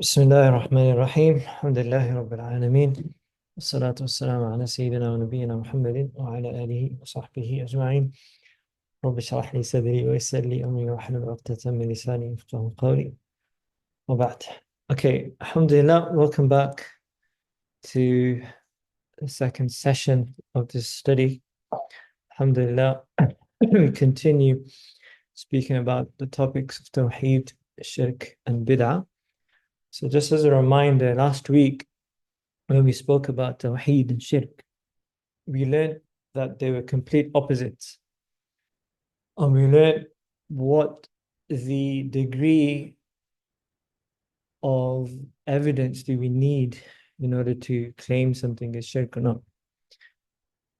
بسم الله الرحمن الرحيم الحمد لله رب العالمين والصلاة والسلام على سيدنا ونبينا محمد وعلى آله وصحبه أجمعين. رب اشرح لي صدري ويسر لي أمري واحلل عقدة من لساني يفقهوا قولي وبعد. Okay, Alhamdulillah, welcome back to the second session of this study. Alhamdulillah, we continue speaking about the topics of Tawhid, Shirk and Bid'ah. So just as a reminder, last week when we spoke about Tawhid and Shirk, we learned that they were complete opposites. And we learned what the degree of evidence do we need in order to claim something is shirk or not,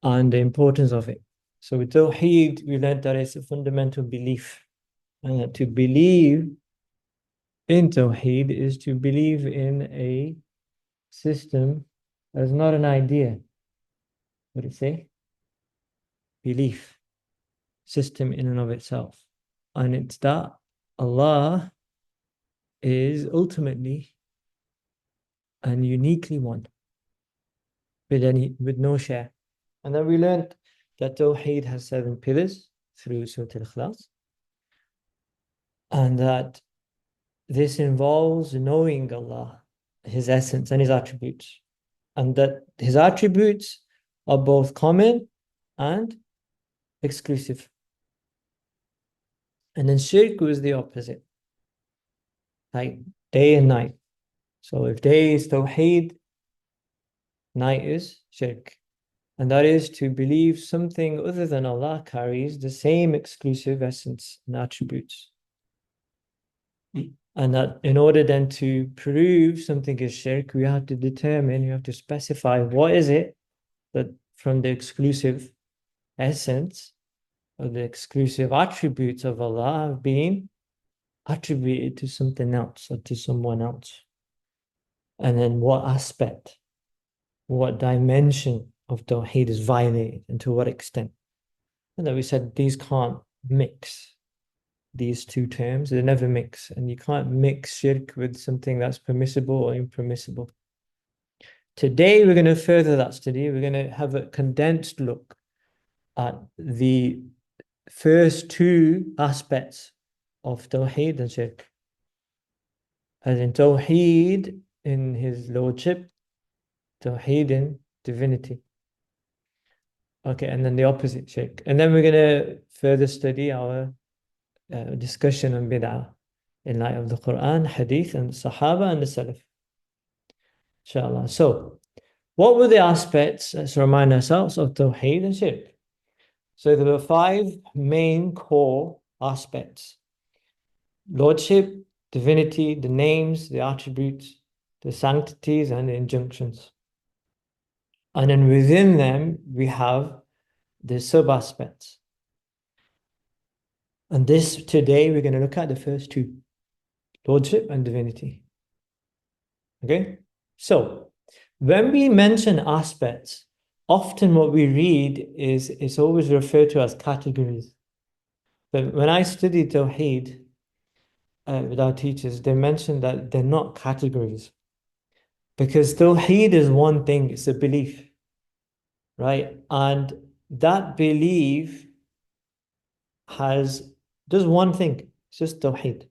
and the importance of it. So with Tawheed, we learned that it's a fundamental belief. And that to believe in Tawheed is to believe in a system that is not an idea. What did it say? Belief. System in and of itself. And it's that Allah is ultimately and uniquely one with no share. And then we learned that Tawheed has 7 pillars through Surah Al-Ikhlas, and that this involves knowing Allah, His essence and His attributes, and that His attributes are both common and exclusive. And then Shirk was the opposite, like day and night. So if day is Tawheed, night is Shirk. And that is to believe something other than Allah carries the same exclusive essence and attributes. And that in order then to prove something is shirk, we have to determine, you have to specify what is it that from the exclusive essence or the exclusive attributes of Allah have been attributed to something else or to someone else. And then what aspect, what dimension of Tawheed is violated and to what extent. And then we said these can't mix, these two terms, they never mix. And you can't mix shirk with something that's permissible or impermissible. Today, we're going to further that study. We're going to have a condensed look at the first two aspects of Tawheed and Shirk. As in Tawheed in his Lordship, Tawheed in Divinity. Okay, and then the opposite, Shirk. And then we're going to further study our discussion on Bid'ah in light of the Quran, Hadith, and the Sahaba and the Salaf. Inshallah. So, what were the aspects, let's remind ourselves, of Tawheed and Shirk? So there were 5 main core aspects: Lordship, Divinity, the names, the attributes, the sanctities, and the injunctions. And then within them, we have the sub-aspects. And this, today, we're going to look at the first 2, Lordship and Divinity. Okay? So, when we mention aspects, often what we read is it's always referred to as categories. But when I studied Tawheed with our teachers, they mentioned that they're not categories. Because Tawheed is one thing, it's a belief, right? And that belief does one thing, it's just Tawheed.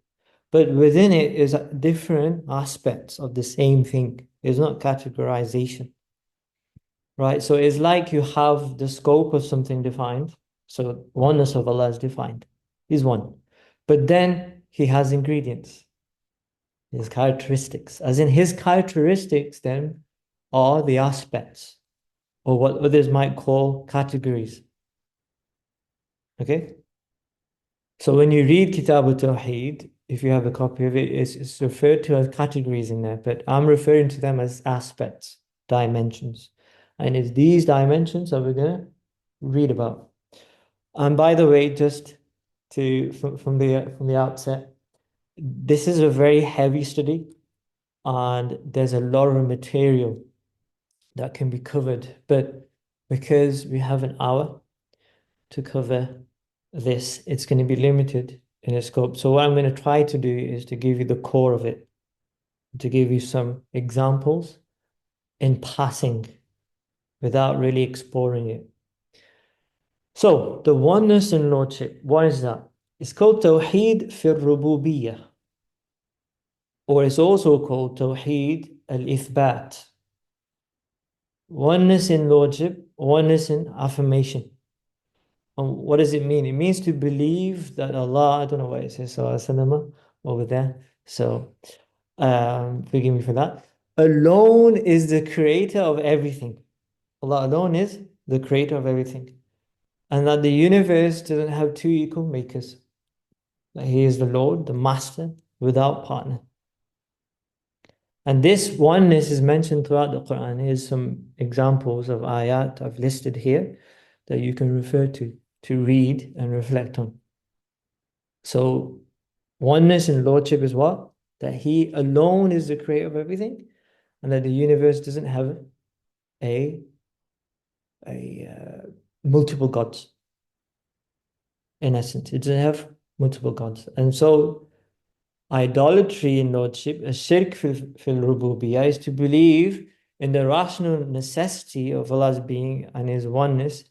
But within it is different aspects of the same thing. It's not categorization, right? So it's like you have the scope of something defined. So oneness of Allah is defined. He's one. But then he has ingredients, his characteristics. As in his characteristics then are the aspects, or what others might call categories. Okay? So when you read Kitab al-Tawheed, if you have a copy of it, it's referred to as categories in there, but I'm referring to them as aspects, dimensions. And it's these dimensions that we're going to read about. And by the way, just from the outset, this is a very heavy study, and there's a lot of material that can be covered. But because we have an hour to cover this, it's going to be limited in its scope. So what I'm going to try to do is to give you the core of it. to give you some examples in passing without really exploring it. So, the oneness in Lordship, what is that? It's called Tawhid fi Rububiyyah, or it's also called Tawhid al-Ithbat. Oneness in Lordship, oneness in affirmation. And what does it mean? It means to believe that Allah, I don't know why it says Sallallahu over there, so forgive me for that. Alone is the creator of everything. Allah alone is the creator of everything. And that the universe doesn't have two equal makers. That He is the Lord, the Master, without partner. And this oneness is mentioned throughout the Quran. Here's some examples of ayat I've listed here that you can refer to read and reflect on. So, oneness in Lordship is what? That He alone is the creator of everything, and that the universe doesn't have a multiple gods. In essence, it doesn't have multiple gods. And so, idolatry in Lordship, a shirk fil rububiyyah, is to believe in the rational necessity of Allah's being and His oneness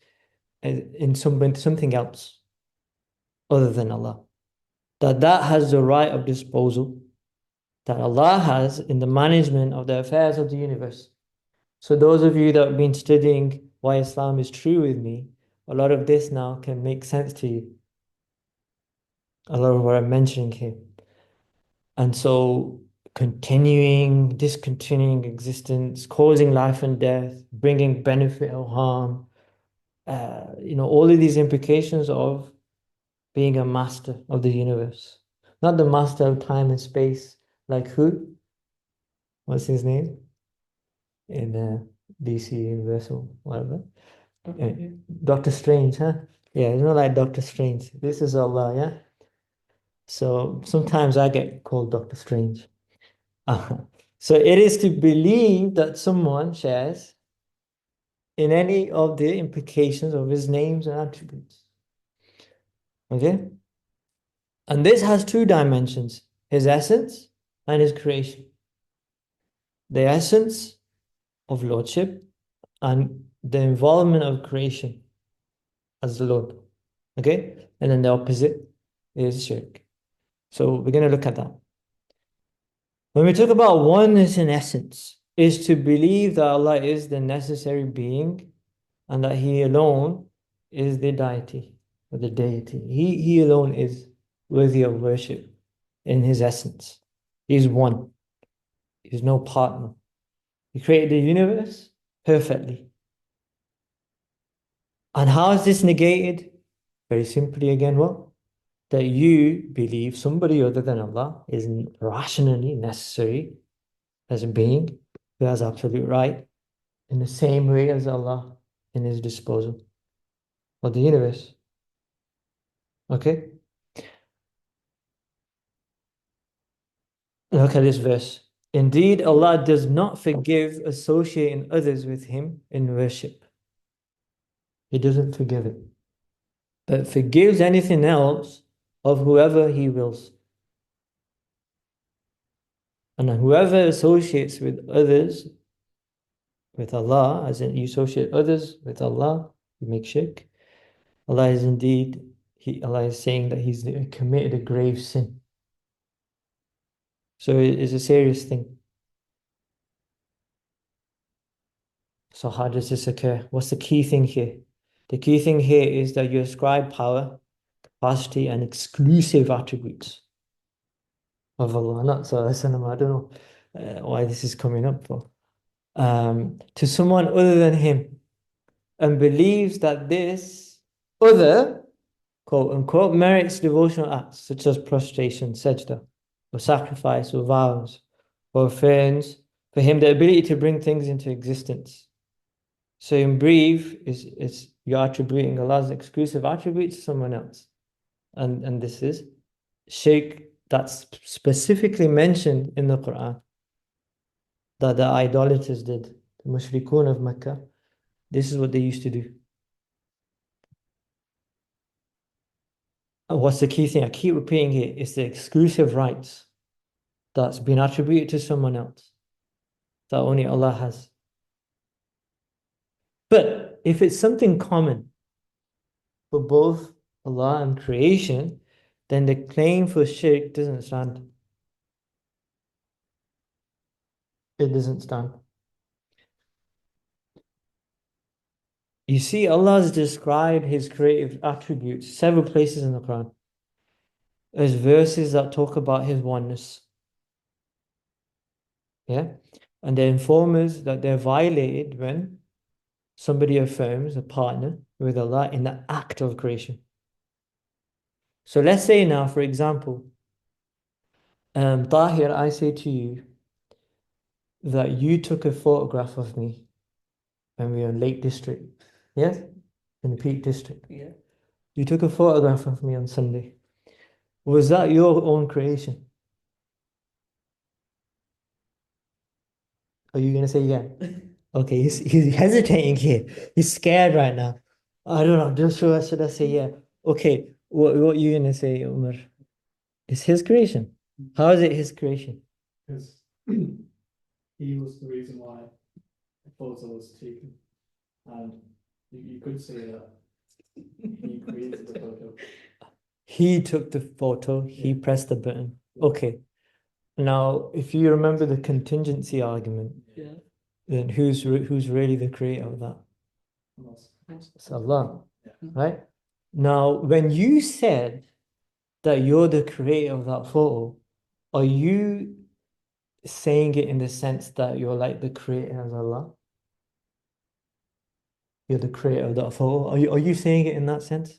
in something else other than Allah. That has the right of disposal that Allah has in the management of the affairs of the universe. So those of you that have been studying why Islam is true with me, a lot of this now can make sense to you. A lot of what I'm mentioning here. And so discontinuing existence, causing life and death, bringing benefit or harm, all of these implications of being a master of the universe. Not the master of time and space, like who? What's his name? In DC Universal, whatever. Doctor Strange, huh? Yeah, it's not like Doctor Strange. This is Allah, yeah? So sometimes I get called Doctor Strange. So it is to believe that someone shares in any of the implications of his names and attributes. Okay? And this has two dimensions, his essence and his creation. The essence of Lordship and the involvement of creation as the Lord. Okay? And then the opposite is Shirk. So we're going to look at that. When we talk about oneness in essence, is to believe that Allah is the necessary being and that He alone is the deity or the deity. He alone is worthy of worship in His essence. He's one. He's no partner. He created the universe perfectly. And how is this negated? Very simply again, what? That you believe somebody other than Allah is rationally necessary as a being who has absolute right in the same way as Allah in His disposal of the universe. Okay? Look at this verse. Indeed, Allah does not forgive associating others with Him in worship. He doesn't forgive it, but forgives anything else of whoever He wills. And whoever associates with others with Allah, as in you associate others with Allah, you make shirk. Allah is indeed, Allah is saying that He's committed a grave sin. So it is a serious thing. So how does this occur? What's the key thing here? The key thing here is that you ascribe power, capacity, and exclusive attributes of Allah. Not so, I don't know why this is coming up for. To someone other than Him, and believes that this other, quote unquote, merits devotional acts such as prostration, sajda, or sacrifice, or vows, or affirms for him the ability to bring things into existence. So in brief, is you're attributing Allah's exclusive attributes to someone else. And this is shirk that's specifically mentioned in the Quran that the idolaters did, the mushrikun of Mecca. This is what they used to do. And what's the key thing? I keep repeating here, it's the exclusive rights that's been attributed to someone else that only Allah has. But if it's something common for both Allah and creation, then the claim for shirk doesn't stand. It doesn't stand. You see, Allah has described His creative attributes several places in the Quran. There's verses that talk about His oneness. Yeah? And they inform us that they're violated when somebody affirms a partner with Allah in the act of creation. So let's say now, for example, Tahir, I say to you that you took a photograph of me when we were in Lake District. Yes? In the Peak District. Yeah. You took a photograph of me on Sunday. Was that your own creation? Are you going to say yeah? Okay, he's hesitating here. He's scared right now. I don't know. Should I say yeah? Okay, what are you going to say, Umar? It's his creation. How is it his creation? Because he was the reason why the photo was taken. And you could say that he created the photo. He took the photo, he pressed the button. Okay. Now, if you remember the contingency argument, then who's really the creator of that? It's Allah, right? Now, when you said that you're the creator of that photo, are you saying it in the sense that you're like the creator of Allah? You're the creator of that photo. Are you saying it in that sense?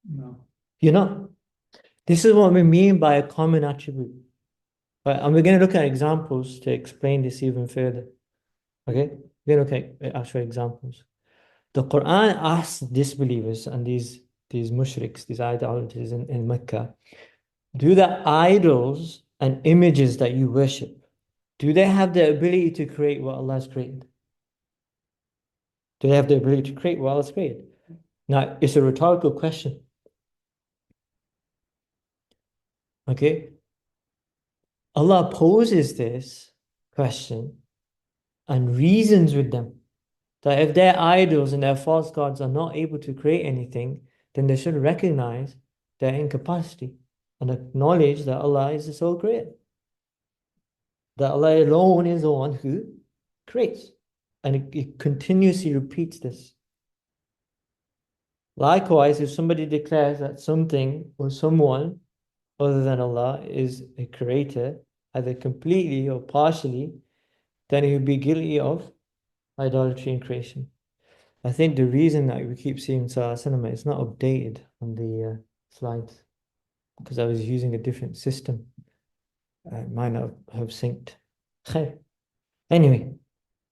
No. You're not. This is what we mean by a common attribute. Right? And we're going to look at examples to explain this even further. Okay? We're going to look at actual examples. The Quran asks disbelievers and these mushriks, these idolaters in Mecca, do the idols and images that you worship, do they have the ability to create what Allah has created? Do they have the ability to create what Allah has created? Now, it's a rhetorical question. Okay? Allah poses this question and reasons with them that if their idols and their false gods are not able to create anything, then they should recognize their incapacity and acknowledge that Allah is the sole creator. That Allah alone is the one who creates. And it continuously repeats this. Likewise, if somebody declares that something or someone other than Allah is a creator, either completely or partially, then he would be guilty of idolatry and creation. I think the reason that we keep seeing Salah Cinema is not updated on the slides because I was using a different system. It might not have synced. Anyway,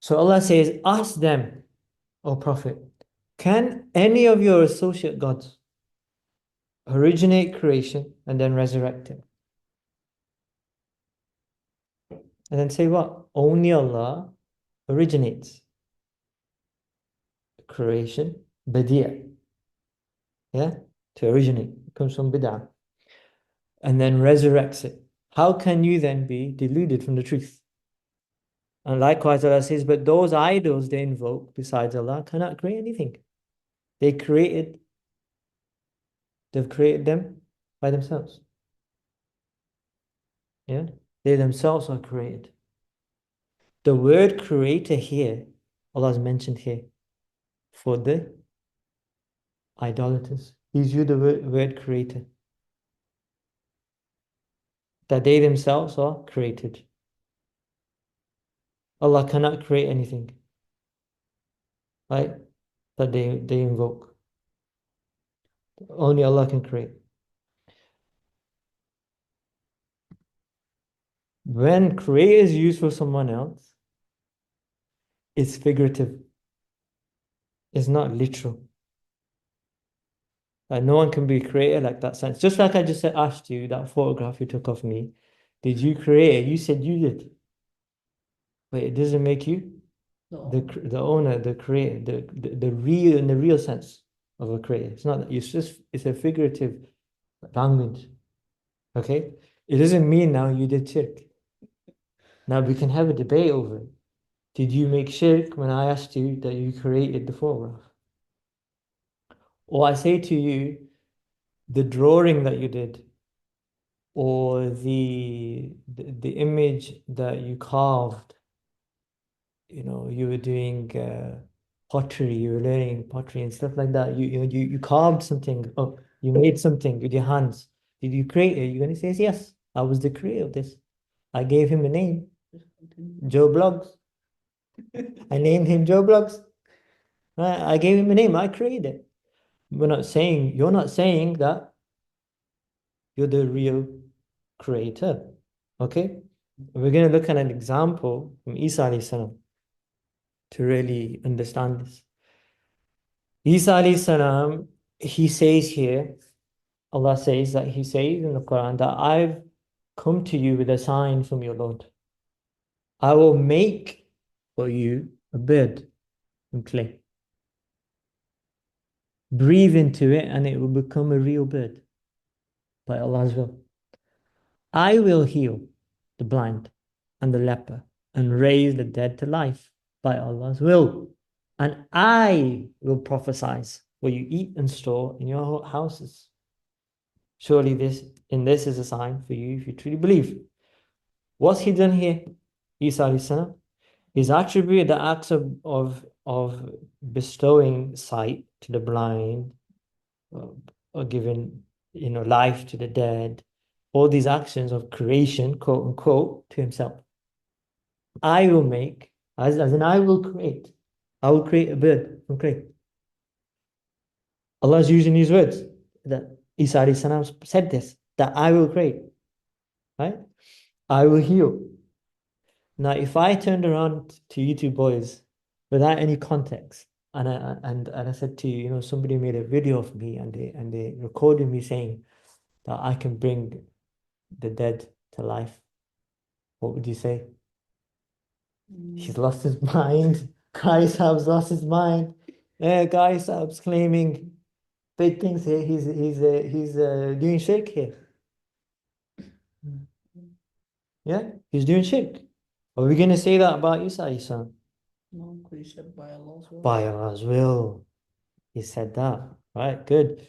so Allah says, ask them, O Prophet, can any of your associate gods originate creation and then resurrect it? And then say what? Only Allah originates creation, badi'. Yeah? To originate. It comes from bid'ah. And then resurrects it. How can you then be deluded from the truth? And likewise, Allah says, but those idols they invoke besides Allah cannot create anything. They've created them by themselves. Yeah? They themselves are created. The word creator here, Allah has mentioned here for the idolaters. He's used the word creator. That they themselves are created. Allah cannot create anything. Right? That they invoke. Only Allah can create. When create is used for someone else, it's figurative. It's not literal. Like no one can be created like that sense. Just like I just asked you, that photograph you took of me, did you create it? You said you did. But it doesn't make you the owner, the creator, the real in the real sense of a creator. It's not. It's a figurative language. Okay. It doesn't mean now you did shirk. Now we can have a debate over it. Did you make shirk when I asked you that you created the photograph? Or I say to you, the drawing that you did, or the image that you carved, you were doing pottery, you were learning pottery and stuff like that. You carved something, oh, you made something with your hands. Did you create it? You're going to say, yes, I was the creator of this. I gave him a name, Joe Blogs. I named him Joe Blogs. Right? I gave him a name, I created it. You're not saying that you're the real creator. Okay? We're going to look at an example from Isa alayhi salam to really understand this. Isa alayhi salam, he says here, Allah says that he says in the Quran that I've come to you with a sign from your Lord. I will make for you a bird from clay. Breathe into it and it will become a real bird by Allah's will. I will heal the blind and the leper and raise the dead to life by Allah's will. And I will prophesy what you eat and store in your houses. Surely this is a sign for you if you truly believe. What's he done here? Isa alayhi salam. He's attributed the acts of bestowing sight to the blind, or giving life to the dead, all these actions of creation, quote unquote, to himself. I will make, as in I will create a bird from clay. Allah is using these words that Isa alayhi salam said this, that I will create, right? I will heal. Now, if I turned around to you two boys without any context, and I said to you, somebody made a video of me and they recorded me saying that I can bring the dead to life, what would you say? He's lost his mind. Guy Saab's lost his mind. Guy Saab's claiming big things here. He's doing shirk here. Yeah, he's doing shirk. Are we going to say that about Isa, Isa? No, because he said by Allah's will. By Allah's will. He said that. Right, good.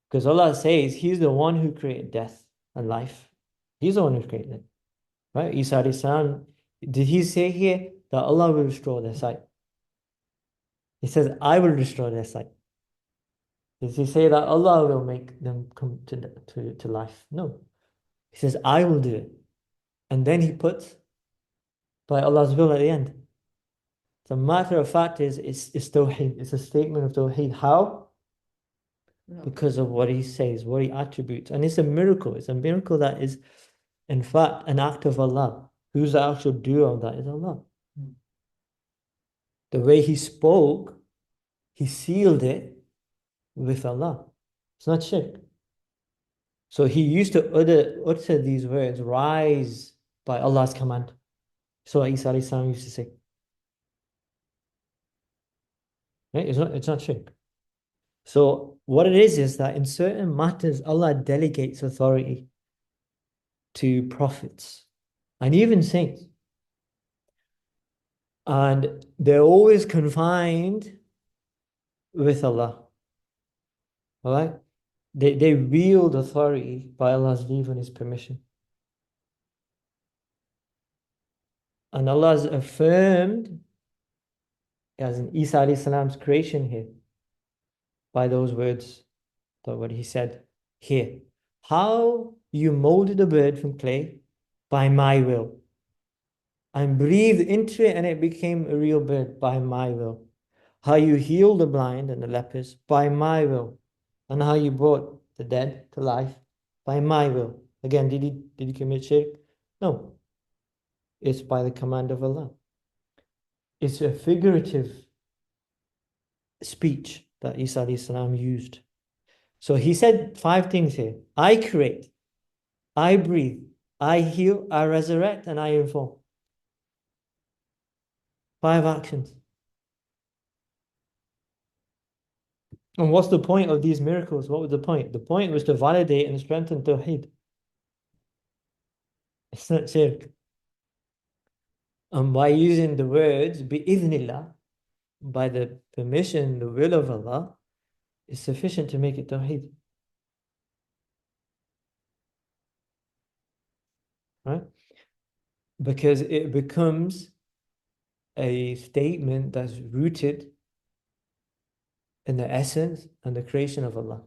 Because Allah says He's the one who created death and life. He's the one who created it. Right? Isa alayhi salam, did he say here that Allah will restore their sight? He says, I will restore their sight. Does he say that Allah will make them come to life? No. He says, I will do it. And then he puts by Allah's will at the end. The matter of fact is, it's Tawhid. It's a statement of Tawhid. How? Yeah. Because of what he says, what he attributes. And it's a miracle. It's a miracle that is, in fact, an act of Allah. Who's the actual doer of that is Allah. The way he spoke, he sealed it with Allah. It's not shirk. So he used to utter these words, rise by Allah's command. So what Isa alayhi salam used to say. Right? It's not shirk. So what it is that in certain matters, Allah delegates authority to prophets and even saints. And they're always confined with Allah. All right? They wield authority by Allah's leave and His permission. And Allah has affirmed, as in Isa alayhi salam's creation here, by those words, that what he said here. How you molded a bird from clay by my will, and breathed into it and it became a real bird by my will. How you healed the blind and the lepers by my will, and how you brought the dead to life by my will. Again, did he commit shirk? No. It's by the command of Allah. It's a figurative speech that Isa alayhi salam used. So he said 5 things here. I create, I breathe, I heal, I resurrect, and I inform. 5 actions. And what's the point of these miracles? What was the point? The point was to validate and strengthen Tawhid. It's not shirk. And by using the words bi'idhnillah, by the permission, the will of Allah, is sufficient to make it Tawhid. Right? Because it becomes a statement that's rooted in the essence and the creation of Allah.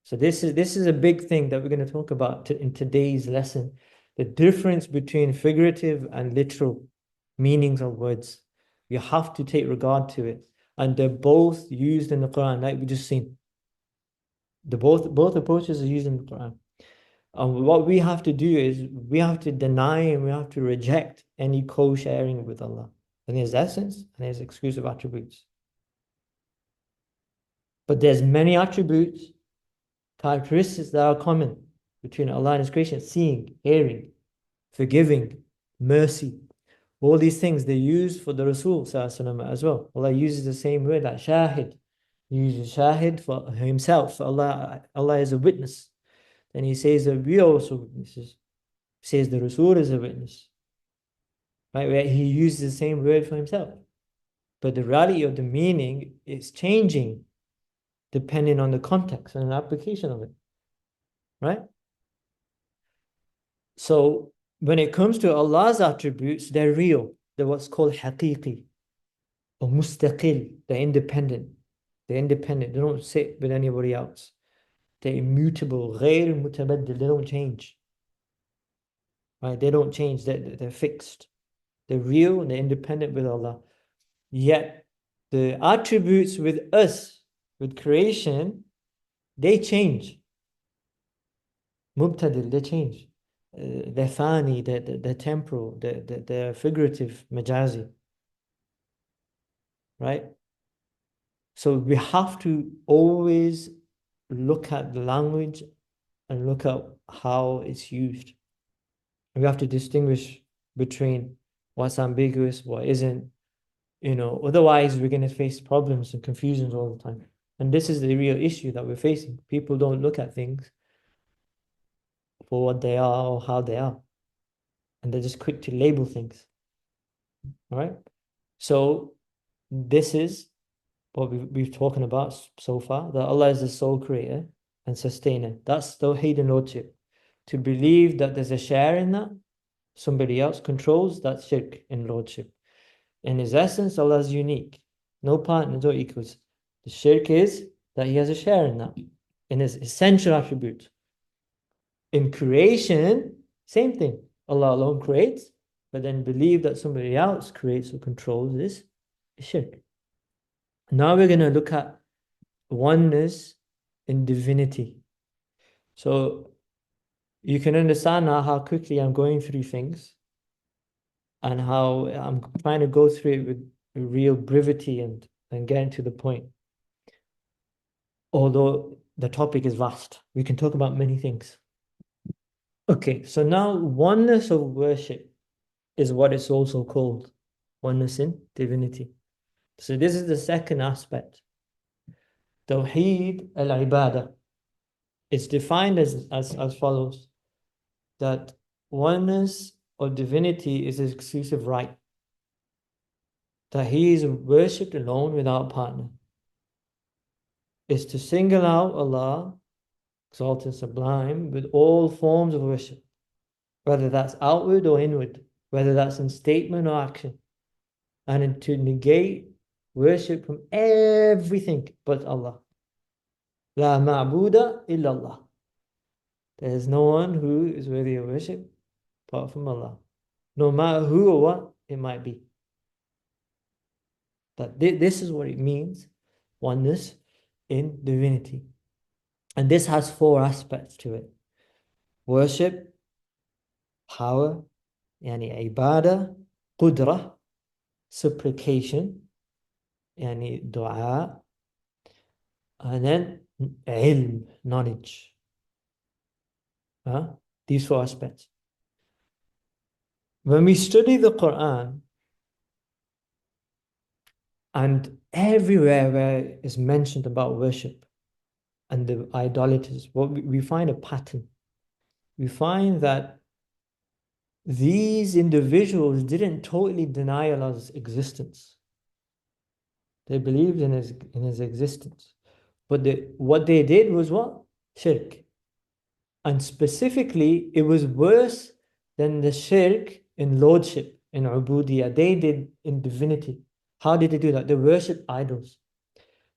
So this is a big thing that we're going to talk about in today's lesson. The difference between figurative and literal meanings of words. You have to take regard to it. And they're both used in the Quran, like we just seen. Both approaches are used in the Quran. And what we have to do is we have to deny and we have to reject any co-sharing with Allah in His essence and His exclusive attributes. But there's many attributes, characteristics that are common between Allah and His creation: seeing, hearing, forgiving, mercy. All these things they use for the Rasul as well. Allah uses the same word, like shahid. He uses shahid for Himself. Allah is a witness. Then He says that we are also witnesses. He says the Rasul is a witness. Right? Where He uses the same word for Himself. But the reality of the meaning is changing depending on the context and the application of it. Right? So when it comes to Allah's attributes, they're real. They're what's called haqiqi or mustaqil. They're independent. They're independent. They don't sit with anybody else. They're immutable. غير متبدل. They don't change. Right? They don't change. They're fixed. They're real and they're independent with Allah. Yet the attributes with us, with creation, they change. Mubtadil, they change. They're fani, they're temporal, they're figurative, majazi. Right? So we have to always look at the language and look at how it's used. We have to distinguish between what's ambiguous, what isn't. Otherwise we're going to face problems and confusions all the time. And this is the real issue that we're facing. People don't look at things for what they are or how they are. And they're just quick to label things. All right? So this is what we've talking about so far, that Allah is the sole creator and sustainer. That's Tawhid and Lordship. To believe that there's a share in that, somebody else controls, that's Shirk in Lordship. In His essence, Allah is unique. No partners or equals. The Shirk is that He has a share in that, in His essential attribute. In creation, same thing. Allah alone creates, but then believe that somebody else creates or controls this is Shirk. Now we're going to look at oneness in divinity. So you can understand now how quickly I'm going through things and how I'm trying to go through it with real brevity and getting to the point. Although the topic is vast, we can talk about many things. Okay, so now oneness of worship is what it's also called, oneness in divinity. So this is the second aspect. Tawhid al-ibadah. It's defined as follows, that oneness of divinity is His exclusive right, that He is worshipped alone without partner. Is to single out Allah, exalted, sublime, with all forms of worship, whether that's outward or inward, whether that's in statement or action, and to negate worship from everything but Allah. La ma'buda illallah. There is no one who is worthy of worship apart from Allah, no matter who or what it might be. That this is what it means, oneness in divinity. And this has four aspects to it: worship, power, yani ibadah, qudrah, supplication, yani dua, and then ilm, knowledge. These four aspects. When we study the Quran, and everywhere where is mentioned about worship and the idolaters, what we find a pattern. We find that these individuals didn't totally deny Allah's existence. They believed in his existence. But what they did was what? Shirk. And specifically, it was worse than the shirk in lordship, in ubudiyah. They did in divinity. How did they do that? They worshipped idols.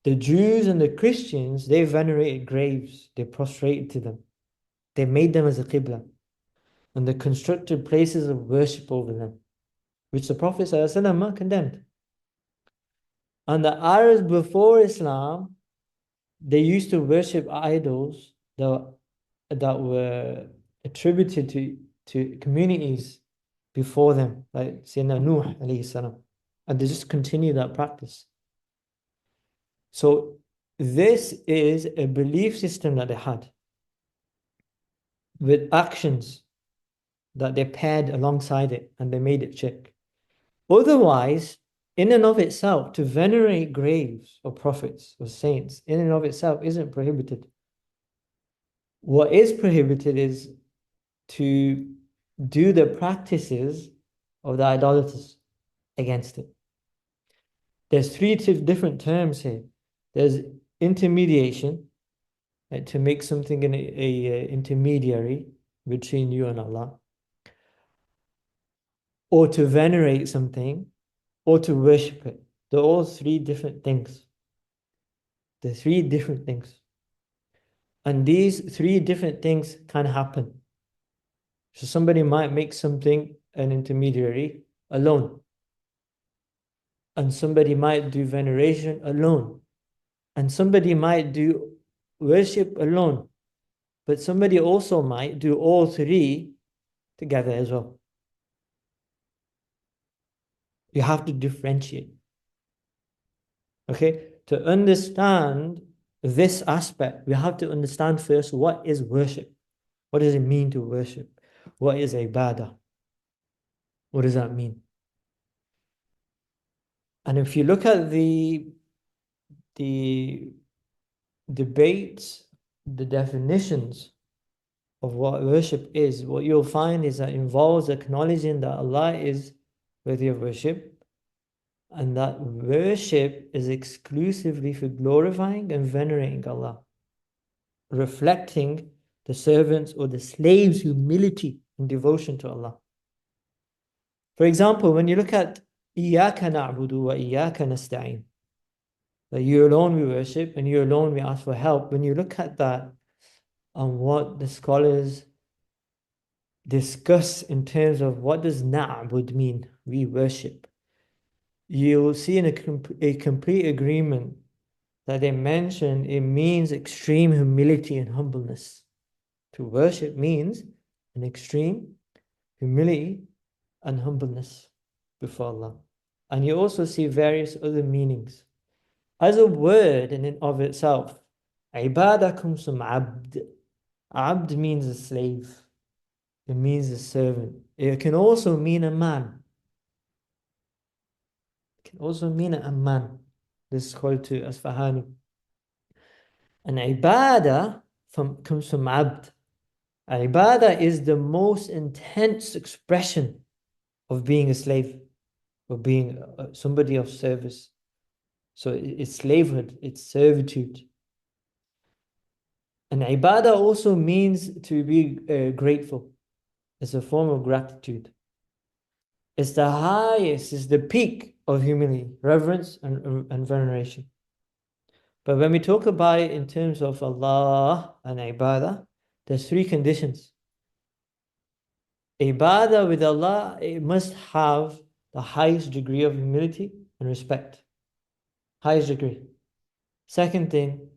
The Jews and the Christians, they venerated graves. They prostrated to them. They made them as a qibla. And they constructed places of worship over them, which the Prophet ﷺ condemned. And the Arabs before Islam, they used to worship idols that were attributed to communities before them, like Sayyidina Nuh alayhi salam. And they just continue that practice. So this is a belief system that they had with actions that they paired alongside it, and they made it shirk. Otherwise, in and of itself, to venerate graves of prophets or saints, in and of itself, isn't prohibited. What is prohibited is to do the practices of the idolaters against it. There's three different terms here. There's intermediation, like to make something an intermediary between you and Allah, or to venerate something, or to worship it. They're all three different things. They're three different things. And these three different things can happen. So somebody might make something an intermediary alone. And somebody might do veneration alone. And somebody might do worship alone. But somebody also might do all three together as well. You have to differentiate. Okay? To understand this aspect, we have to understand first what is worship. What does it mean to worship? What is ibadah? What does that mean? And if you look at the debates, the definitions of what worship is, what you'll find is that it involves acknowledging that Allah is worthy of worship, and that worship is exclusively for glorifying and venerating Allah, reflecting the servant's or the slave's humility and devotion to Allah. For example, when you look at إِيَّاكَ نَعْبُدُ وَإِيَّاكَ نَسْتَعِينُ, that you alone we worship and you alone we ask for help. When you look at that and what the scholars discuss in terms of what does na'bud mean, we worship, you'll see in a complete agreement that they mention it means extreme humility and humbleness. To worship means an extreme humility and humbleness before Allah. And you also see various other meanings. As a word in and of itself, ibadah comes from abd. Abd means a slave. It means a servant. It can also mean a man. It can also mean a man. This is called to Asfahani. And ibadah comes from abd. Ibadah is the most intense expression of being a slave, of being somebody of service. So it's slavehood, it's servitude. And ibadah also means to be grateful. It's a form of gratitude. It's the highest, it's the peak of humility, reverence, and veneration. But when we talk about it in terms of Allah and ibadah, there's three conditions. Ibadah with Allah, it must have the highest degree of humility and respect. Highest degree. Second thing,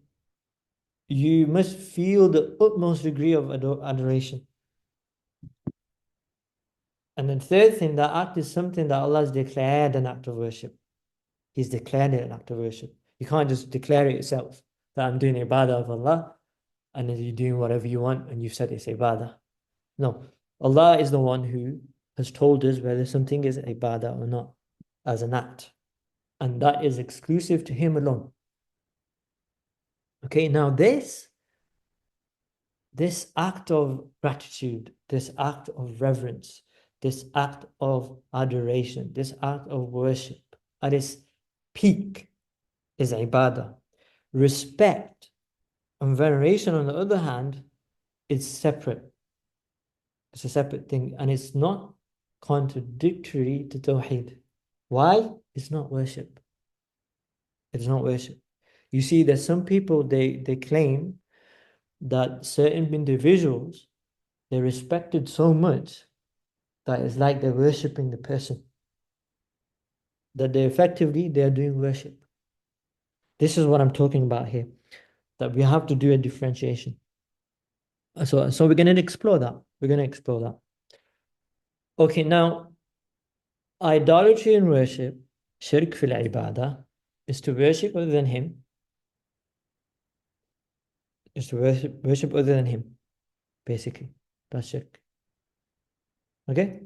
you must feel the utmost degree of adoration. And then third thing, that act is something that Allah has declared an act of worship. He's declared it an act of worship. You can't just declare it yourself, that I'm doing ibadah of Allah, and then you're doing whatever you want, and you said it's ibadah. No, Allah is the one who has told us whether something is ibadah or not, as an act. And that is exclusive to Him alone. Okay, now this act of gratitude, this act of reverence, this act of adoration, this act of worship, at its peak is ibadah. Respect and veneration, on the other hand, is separate. It's a separate thing, and it's not contradictory to Tawhid. Why? It's not worship. It's not worship. You see, there's some people, they claim that certain individuals, they're respected so much that it's like they're worshipping the person. That they're doing worship. This is what I'm talking about here. That we have to do a differentiation. So we're going to explore that. We're going to explore that. Okay, now, idolatry and worship, shirk fil ibadah, is to worship other than him. Is to worship other than him, basically. That's shirk. Okay?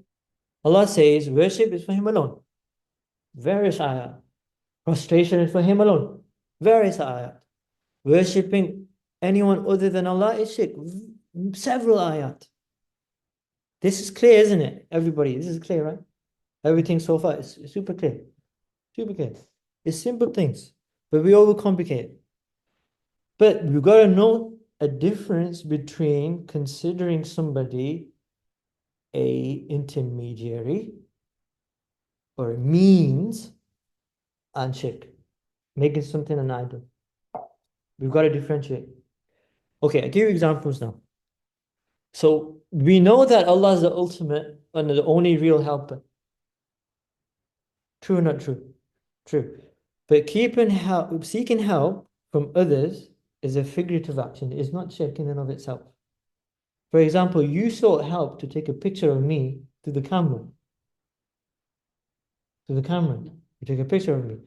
Allah says worship is for him alone. Various ayat. Prostration is for him alone. Various ayat. Worshipping anyone other than Allah is shirk. Several ayat. This is clear, isn't it? Everybody, this is clear, right? Everything so far is super clear. Super clear. It's simple things, but we overcomplicate it. But we've got to know a difference between considering somebody a intermediary or a means and shirk, making something an idol. We've got to differentiate. Okay, I'll give you examples now. So we know that Allah is the ultimate and the only real helper. True or not true? True. But seeking help from others is a figurative action. It's not shirk in and of itself. For example, you sought help to take a picture of me to the camera. To the camera. You take a picture of me.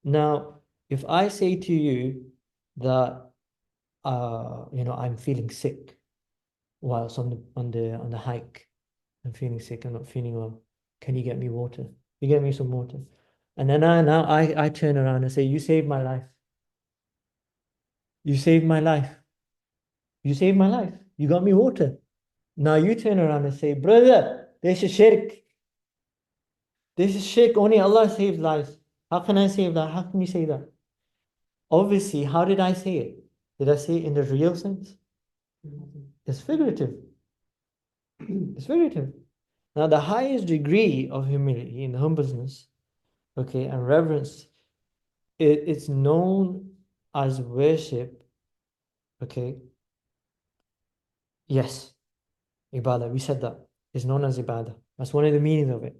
Now, if I say to you that I'm feeling sick whilst on the hike, I'm feeling sick, I'm not feeling well. Can you get me water? You get me some water. And then I turn around and say, you saved my life. You saved my life. You saved my life. You got me water. Now you turn around and say, brother, this is shirk. This is shirk. Only Allah saves lives. How can I save that? How can you say that? Obviously, how did I say it? Did I say it in the real sense? It's figurative. It's figurative. Now, the highest degree of humility and humbleness, okay, and reverence, it's known as worship, okay? Yes, ibadah, we said that. It's known as ibadah. That's one of the meanings of it.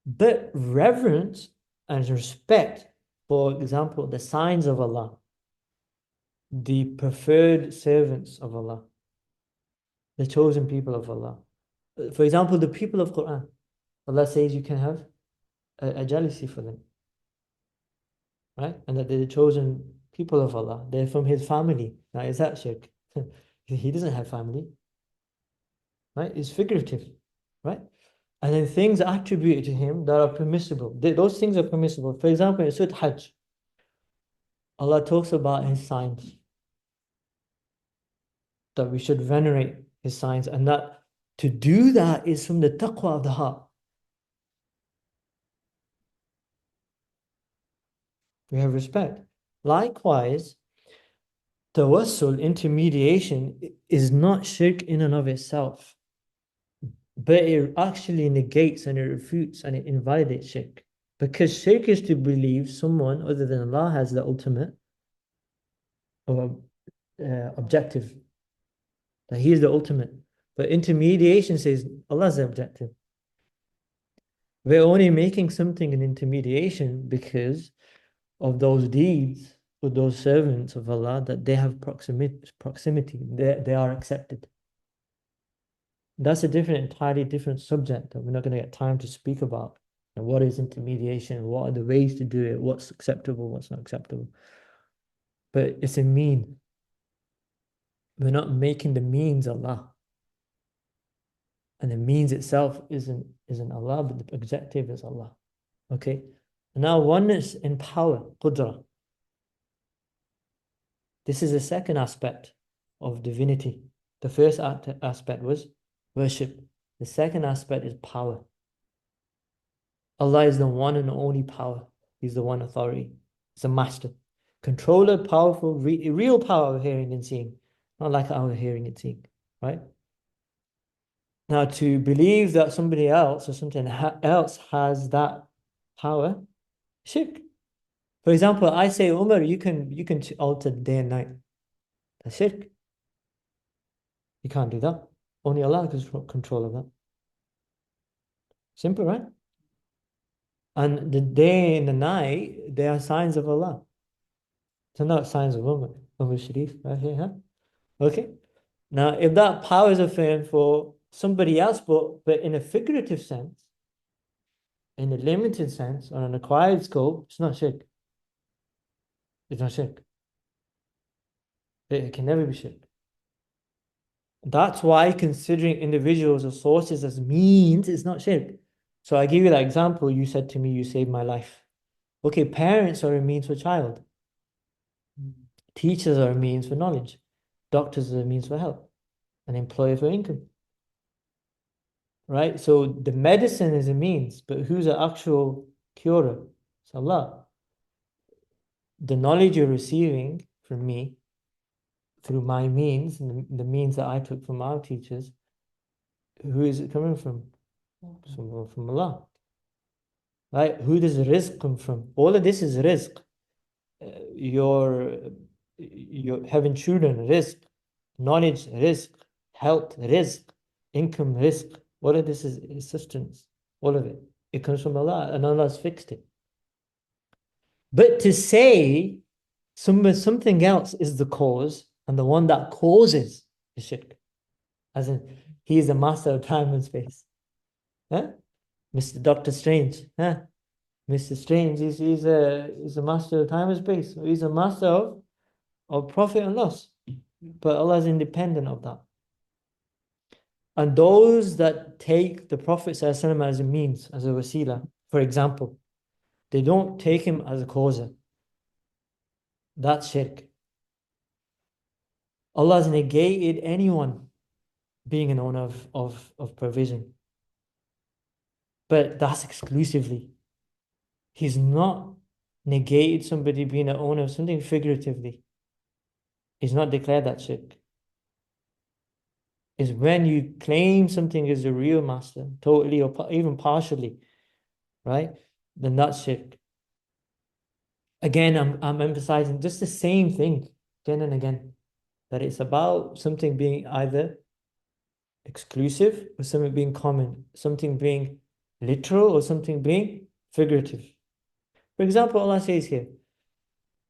But reverence and respect, for example, the signs of Allah, the preferred servants of Allah, the chosen people of Allah. For example, the people of Quran. Allah says you can have a jealousy for them. Right? And that they're the chosen people of Allah. They're from his family. Now, is that shirk? He doesn't have family. Right? It's figurative. Right? And then things attributed to him that are permissible. Those things are permissible. For example, in Surah Hajj, Allah talks about his signs. That we should venerate his signs. And that to do that is from the taqwa of the heart. We have respect. Likewise, tawassul, intermediation, is not shirk in and of itself, but it actually negates and it refutes and it invalidates shirk. Because shirk is to believe someone other than Allah has the ultimate or objective, that he is the ultimate. But intermediation says Allah is the objective. We're only making something an intermediation because of those deeds with those servants of Allah, that they have proximity, they are accepted. That's a entirely different subject that we're not going to get time to speak about. And what is intermediation? What are the ways to do it? What's acceptable? What's not acceptable? But it's a mean. We're not making the means Allah. And the means itself isn't Allah, but the objective is Allah. Okay? Now, oneness in power, qudra. This is the second aspect of divinity. The first aspect was worship. The second aspect is power. Allah is the one and only power. He's the one authority. He's a master. Controller, powerful, real power of hearing and seeing. Not like our hearing and seeing, right? Now, to believe that somebody else or something else has that power, shirk. For example, I say, Umar, you can alter day and night. That's shirk. You can't do that. Only Allah has control of that. Simple, right? And the day and the night, they are signs of Allah. They're not signs of Umar. Umar Sharif, right here, huh? Okay. Now, if that power is affirmed for somebody else, but in a figurative sense, in a limited sense, or an acquired scope, it's not shirk. It's not shirk. It can never be shirk. That's why considering individuals or sources as means is not shirk. So I give you that example. You said to me, you saved my life. Okay, parents are a means for child. Teachers are a means for knowledge. Doctors are a means for health. An employer for income. Right? So the medicine is a means, but who's the actual curer? It's Allah. The knowledge you're receiving from me through my means, and the means that I took from our teachers, who is it coming from? From Allah. Right? Who does rizq come from? All of this is rizq. Your having children, rizq. Knowledge, rizq. Health, rizq. Income, rizq. All of this is assistance. All of it. It comes from Allah, and Allah's fixed it. But to say something else is the cause, and the one that causes is shirk. As in, he is the master of time and space. Huh? Mr. Dr. Strange. Huh? Mr. Strange, he's a master of time and space. He's a master of profit and loss. But Allah is independent of that. And those that take the Prophet ﷺ as a means, as a wasila, for example, they don't take him as a causer. That's shirk. Allah has negated anyone being an owner of provision. But that's exclusively. He's not negated somebody being an owner of something figuratively. He's not declared that shirk. Is when you claim something is a real master, totally or even partially, right? Then that's shirk. Again, I'm emphasizing just the same thing again and again, that it's about something being either exclusive or something being common, something being literal or something being figurative. For example, Allah says here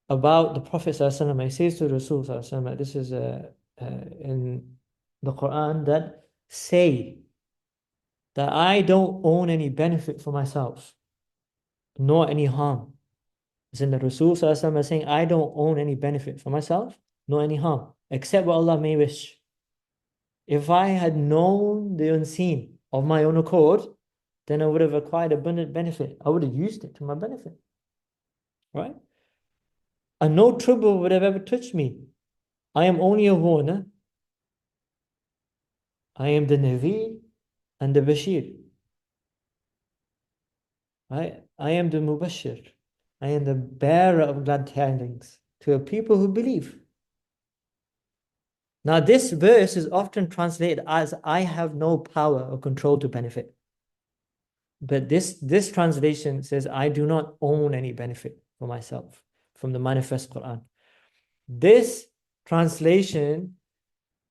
about the Prophet ﷺ, he says to Rasul ﷺ, this is in the Quran, that say that I don't own any benefit for myself, nor any harm. As in the Rasul ﷺ is saying, I don't own any benefit for myself, nor any harm, except what Allah may wish. If I had known the unseen of my own accord, then I would have acquired abundant benefit. I would have used it to my benefit. Right? And no trouble would have ever touched me. I am only a warner. I am the Navi and the Bashir. I am the Mubashir. I am the bearer of glad tidings to a people who believe. Now, this verse is often translated as I have no power or control to benefit. But this translation says I do not own any benefit for myself from the manifest Quran. This translation,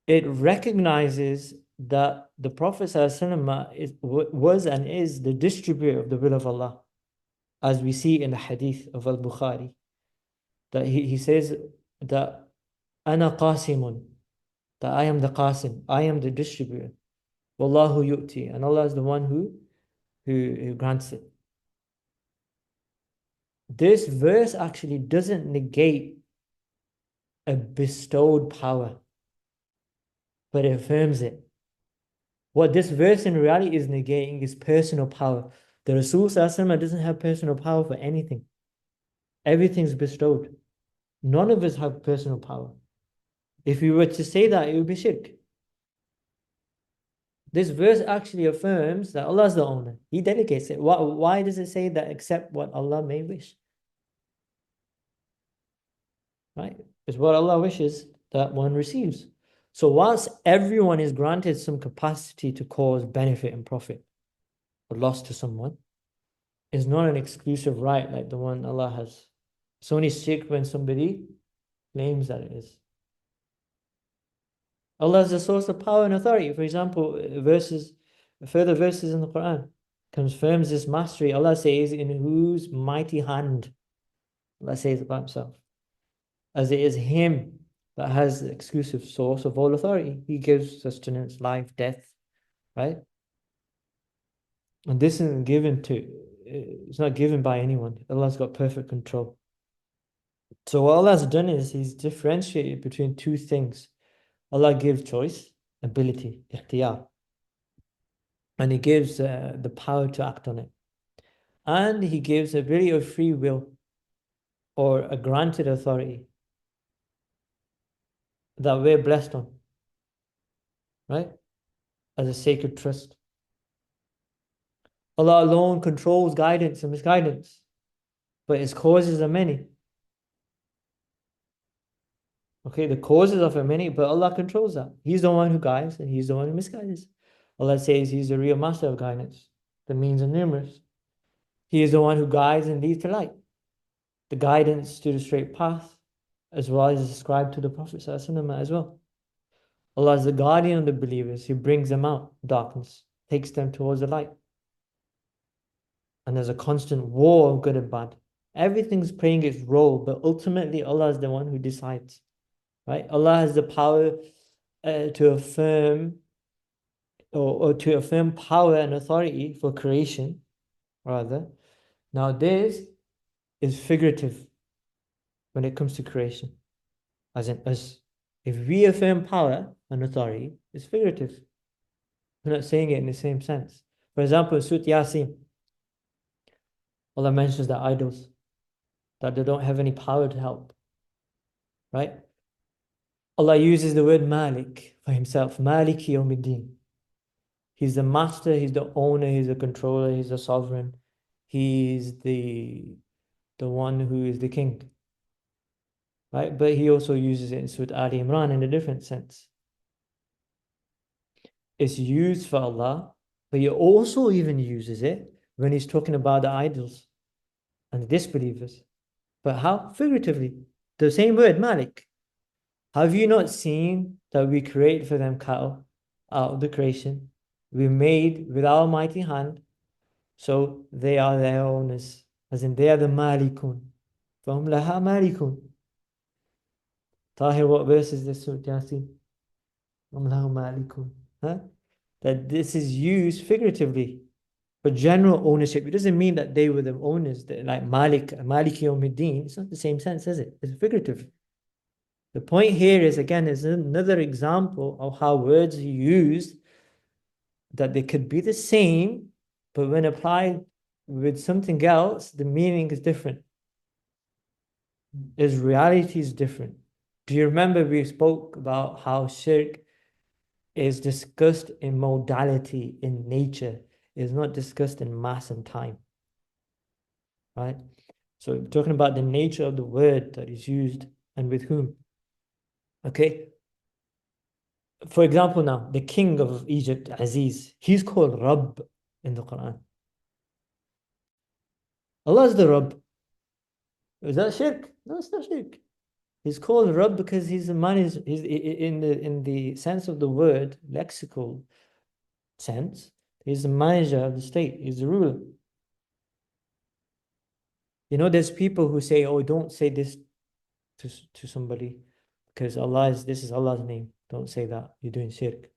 it recognizes that the Prophet ﷺ was and is the distributor of the will of Allah, as we see in the Hadith of Al-Bukhari, that he says that Ana Qasimun, that I am the Qasim, I am the distributor. Wallahu yu'ti, and Allah is the one who grants it. This verse actually doesn't negate a bestowed power, but it affirms it. What this verse in reality is negating is personal power. The Rasul ﷺ doesn't have personal power for anything. Everything's bestowed. None of us have personal power. If we were to say that, it would be shirk. This verse actually affirms that Allah is the owner. He delegates it. Why does it say that except what Allah may wish? Right? It's what Allah wishes that one receives. So whilst everyone is granted some capacity to cause benefit and profit or loss to someone, it's not an exclusive right like the one Allah has. It's only shirk when somebody claims that it is. Allah is the source of power and authority. For example, further verses in the Quran confirms this mastery. Allah says, in whose mighty hand, Allah says about himself, as it is him that has the exclusive source of all authority. He gives sustenance, life, death, right? And this isn't given it's not given by anyone. Allah's got perfect control. So what Allah has done is He's differentiated between two things. Allah gives choice, ability, ikhtiyar. And He gives the power to act on it. And He gives a ability of free will or a granted authority that we're blessed on, right? As a sacred trust. Allah alone controls guidance and misguidance, but His causes are many. Okay, the causes of are many, but Allah controls that. He's the one who guides and He's the one who misguides. Allah says He's the real master of guidance. The means are numerous. He is the one who guides and leads to light. The guidance to the straight path, as well as ascribed to the Prophet ﷺ as well. Allah is the guardian of the believers. He brings them out of darkness, takes them towards the light. And there's a constant war of good and bad. Everything's playing its role, but ultimately Allah is the one who decides. Right? Allah has the power to affirm or to affirm power and authority for creation, rather. Now this is figurative when it comes to creation. As in us. If we affirm power and authority, it's figurative. We're not saying it in the same sense. For example, in Surah Yasin, Allah mentions the idols, that they don't have any power to help. Right? Allah uses the word Malik for Himself. Maliki yawmiddin. He's the master, He's the owner, He's the controller, He's the sovereign. He's the one who is the king. Right? But He also uses it in Surah Al Imran in a different sense. It's used for Allah, but He also even uses it when He's talking about the idols and the disbelievers. But how? Figuratively. The same word, Malik. Have you not seen that we create for them cattle out of the creation? We made with our mighty hand, so they are their owners, as in they are the malikun. فَهُمْ لَهَا malikun. Tahir, what verse is this, Surah Yasin? فَهُمْ لَهَا malikun. That this is used figuratively for general ownership. It doesn't mean that they were the owners, like Maliki Yawmiddin. It's not the same sense, is it? It's figurative. The point here is, again, is another example of how words are used, that they could be the same, but when applied with something else, the meaning is different. Its reality is different. Do you remember we spoke about how shirk is discussed in modality, in nature? It is not discussed in mass and time. Right? So we're talking about the nature of the word that is used and with whom. Okay, for example, now the king of Egypt, Aziz, he's called Rabb in the Quran. Allah is the Rabb. Is that shirk? No, it's not shirk. He's called Rabb because he's in the sense of the word, lexical sense, he's the manager of the state, he's the ruler. You know, there's people who say, oh, don't say this to somebody, because this is Allah's name. Don't say that. You're doing shirk.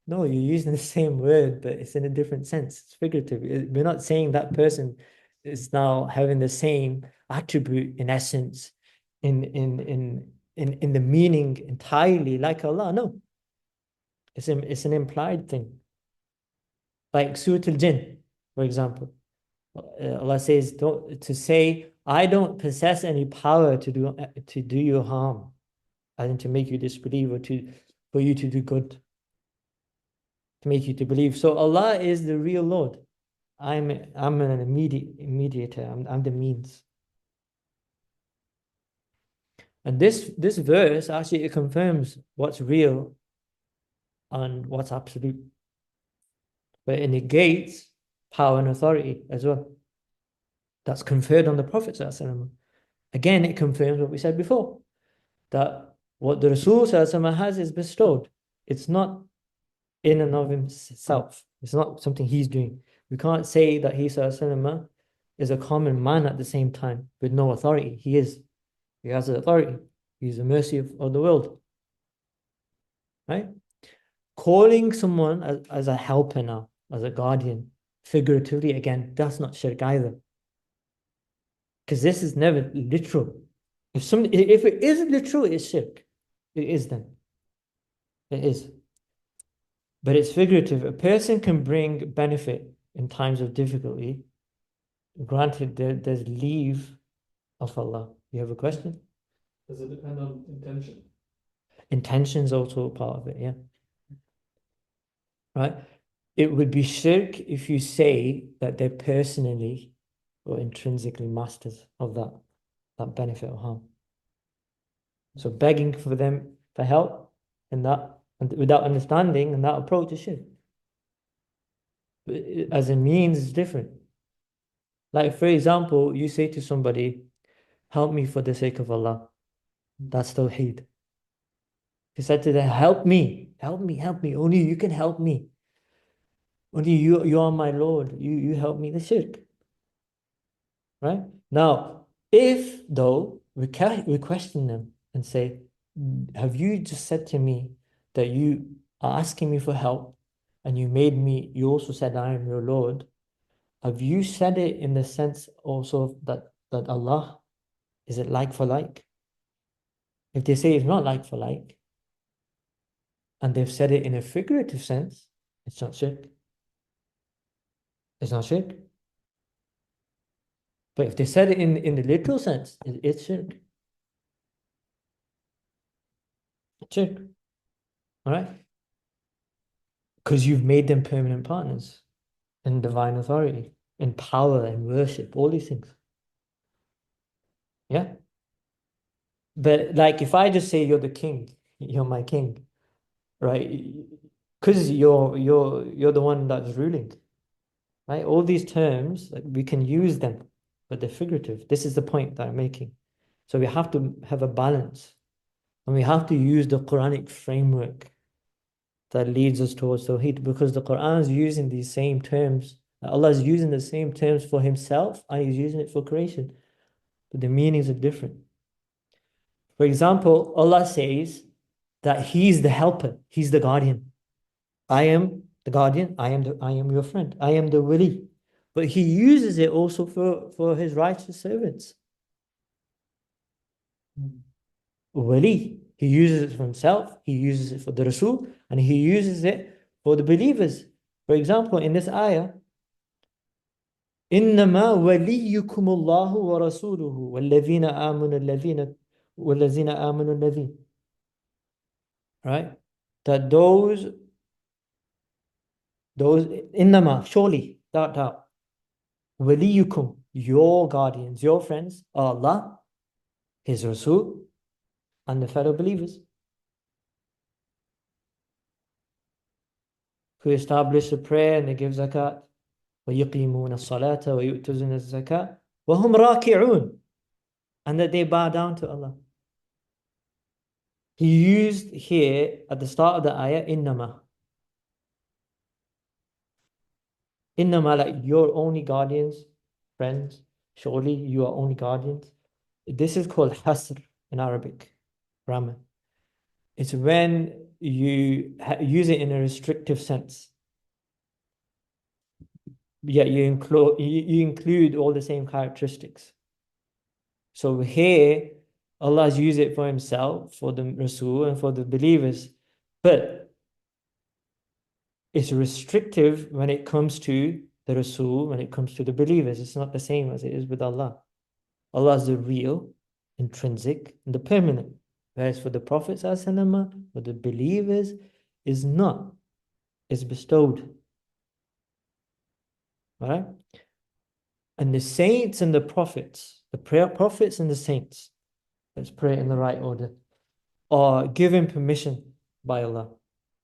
No, you're using the same word, but it's in a different sense. It's figurative. We're not saying that person is now having the same attribute in essence, in the meaning entirely like Allah. No. It's an implied thing. Like Surah Al-Jinn, for example. Allah says to say, I don't possess any power to do you harm, and to make you disbelieve or for you to do good. to make you to believe. So Allah is the real Lord. I'm an mediator. I'm the means. And this verse actually it confirms what's real and what's absolute. But it negates power and authority as well. That's conferred on the Prophet ﷺ. Again, it confirms what we said before, that what the Rasul ﷺ has is bestowed. It's not in and of himself. It's not something he's doing. We can't say that he ﷺ is a common man at the same time with no authority. He is. He has authority. He's the mercy of the world. Right? Calling someone as a helper now, as a guardian, figuratively, again, that's not shirk either. Because this is never literal. If it is literal, it's shirk. It is then. It is. But it's figurative. A person can bring benefit in times of difficulty. Granted, there's leave of Allah. You have a question? Does it depend on intention? Intention is also a part of it, yeah. Right? It would be shirk if you say that they're personally or intrinsically masters of that benefit or harm. So begging for them for help and without understanding and that approach is shirk. But as a means is different. Like for example, you say to somebody, help me for the sake of Allah. That's Tawhid. He said to them, help me. Only you can help me. Only you are my Lord. You help me. The shirk. Right? Now, if though we question them and say, have you just said to me that you are asking me for help and you also said I am your Lord? Have you said it in the sense also that Allah, is it like for like? If they say it's not like for like, and they've said it in a figurative sense, it's not shirk. It's not shirk. But if they said it in the literal sense, it's shirk. It's shirk. All right? Because you've made them permanent partners in divine authority, in power and worship, all these things. Yeah? But like if I just say you're the king, you're my king, right? Because you're the one that's ruling. Right? All these terms, like, we can use them, but they're figurative. This is the point that I'm making. So we have to have a balance. And we have to use the Quranic framework that leads us towards Tawhid, because the Quran is using these same terms. Allah is using the same terms for himself and he's using it for creation. But the meanings are different. For example, Allah says that he's the helper, he's the guardian. I am the guardian, I am your friend, I am the wali. But he uses it also for his righteous servants. Wali, he uses it for himself, he uses it for the Rasul, and he uses it for the believers. For example, in this ayah, إنما وليكم الله ورسوله والذين آمنوا الذين. Right? That those إنما, surely, that وليكم, your guardians, your friends, are Allah, His Rasul, and the fellow believers who establish the prayer and they give zakat, ويقيمون الصلاة ويؤتون الزكاة وهم راكعون, and that they bow down to Allah. He used here at the start of the ayah إنما. إنما, like you're only guardians, friends, surely you are only guardians. This is called hasr in Arabic grammar. It's when you use it in a restrictive sense. Yet you include all the same characteristics. So here, Allah's used it for himself, for the Rasul, and for the believers. But it's restrictive when it comes to the Rasul, when it comes to the believers. It's not the same as it is with Allah. Allah is the real, intrinsic, and the permanent. Whereas for the Prophet ﷺ, for the believers, is not. is bestowed. Right? And the saints and the prophets, the prayer prophets and the saints, let's pray in the right order, are given permission by Allah.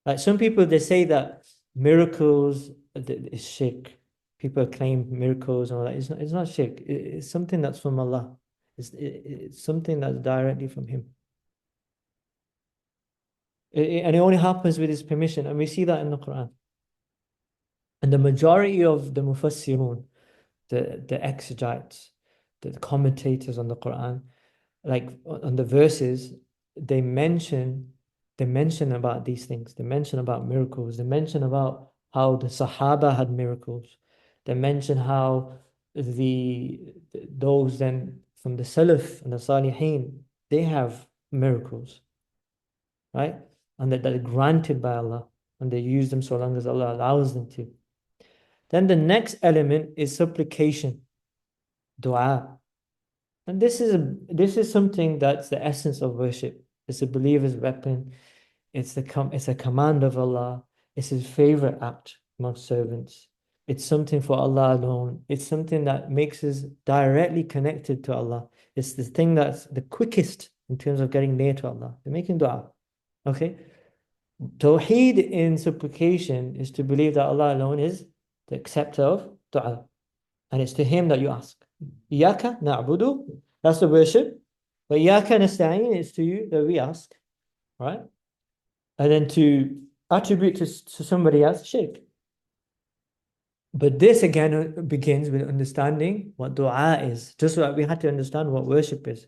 Like some people, they say that miracles is shirk. People claim miracles and all that. It's not shirk. It's something that's from Allah. It's something that's directly from Him. And it only happens with His permission. And we see that in the Quran. And the majority of the mufassirun, the exegetes, the commentators on the Quran, like on the verses, they mention about these things. They mention about miracles. They mention about how the Sahaba had miracles. They mention how those then from the Salaf and the Salihin, they have miracles, right? And that are granted by Allah, and they use them so long as Allah allows them to. Then the next element is supplication, dua. And this is something that's the essence of worship. It's a believer's weapon. It's a command of Allah. It's His favorite act amongst servants. It's something for Allah alone. It's something that makes us directly connected to Allah. It's the thing that's the quickest in terms of getting near to Allah. They're making dua. Okay? Tawhid in supplication is to believe that Allah alone is the acceptor of dua. And it's to Him that you ask. Iyaka na'budu, that's the worship. But Iyaka nasta'in is to you that we ask. Right? And then to attribute to somebody else, shirk. But this again begins with understanding what dua is. Just like we had to understand what worship is.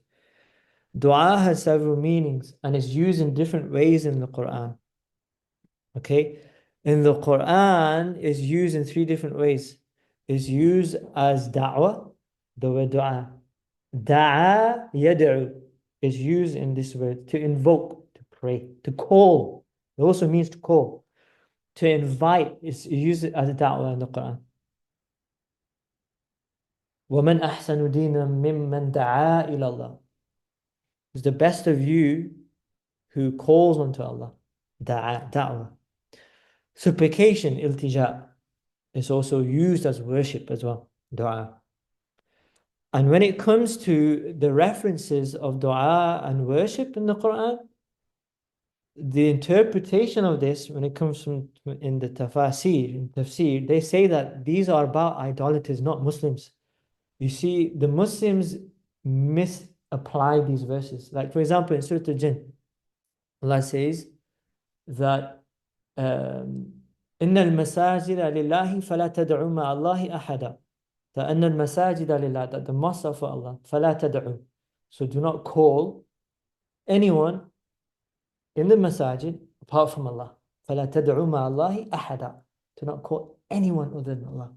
Dua has several meanings and is used in different ways in the Quran. Okay? In the Quran, is used in 3 different ways. It's used as da'wah, the word dua. Da'a yad'u is used in this word to invoke, to pray, to call. It also means to call. To invite is used as a da'wah in the Quran. وَمَنْ أَحْسَنُ دِينًا مِمَّنْ دَعَا إِلَى اللَّهِ is the best of you who calls unto Allah. Da'wah. Supplication, iltija, is also used as worship as well. Dua. And when it comes to the references of dua and worship in the Quran, the interpretation of this, when it comes from in the tafsir, they say that these are about idolaters, not Muslims. You see, the Muslims misapply these verses. Like, for example, in Surah Al-Jinn, Allah says that إِنَّ الْمَسَاجِدَ لِلَّهِ فَلَا تَدْعُوا مَعَ اللَّهِ أَحَدًا. فَأَنَّ الْمَسَاجِدَ لِلَّهِ, that the mosques are for Allah. فَلَا تَدْعُوا. So do not call anyone in the masajid apart from Allah. فَلَا تَدْعُوا مَعَ اللَّهِ أَحَدًا. Do not call anyone other than Allah.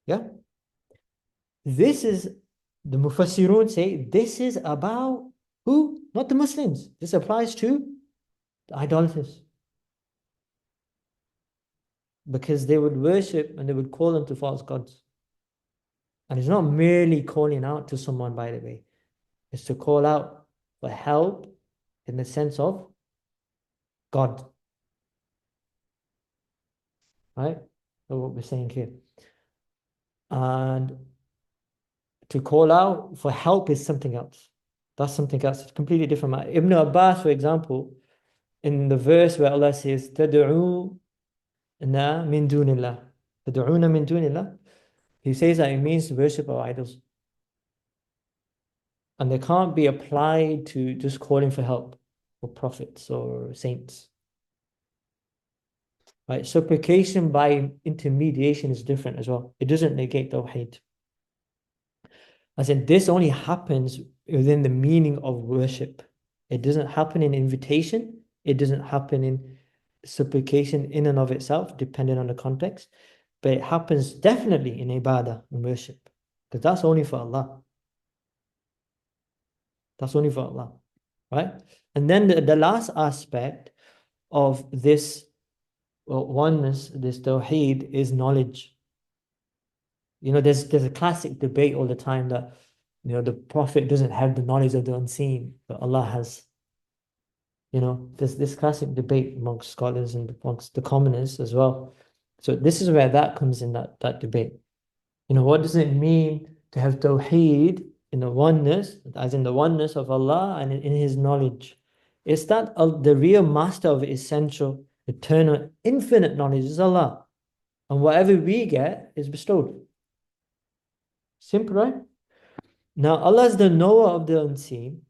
Yeah? This is, the Mufassirun say, this is about who? Not the Muslims. This applies to the idolaters. Because they would worship and they would call them to false gods. And it's not merely calling out to someone, by the way. It's to call out for help in the sense of God. Right? That's what we're saying here. And to call out for help is something else. That's something else. It's completely different matter. Ibn Abbas, for example, in the verse where Allah says, تَدْعُونَ مِن دُونِ اللَّهِ تَدْعُونَ مِن دُونِ اللَّهِ, he says that it means worship of idols. And they can't be applied to just calling for help for prophets or saints. Right? Supplication by intermediation is different as well. It doesn't negate Tawhid. As in, this only happens within the meaning of worship. It doesn't happen in invitation. It doesn't happen in supplication in and of itself, depending on the context. But it happens definitely in ibadah, in worship. Because that's only for Allah. That's only for Allah. Right? And then the last aspect of this oneness, this Tawheed, is knowledge. You know, there's a classic debate all the time that, you know, the Prophet doesn't have the knowledge of the unseen, but Allah has. You know, there's this classic debate amongst scholars and amongst the commoners as well. So this is where that comes in, that debate. You know, what does it mean to have Tawhid in the oneness, as in the oneness of Allah and in His knowledge? It's that the real master of essential, eternal, infinite knowledge is Allah. And whatever we get is bestowed. Simple, right? Now, Allah is the knower of the unseen.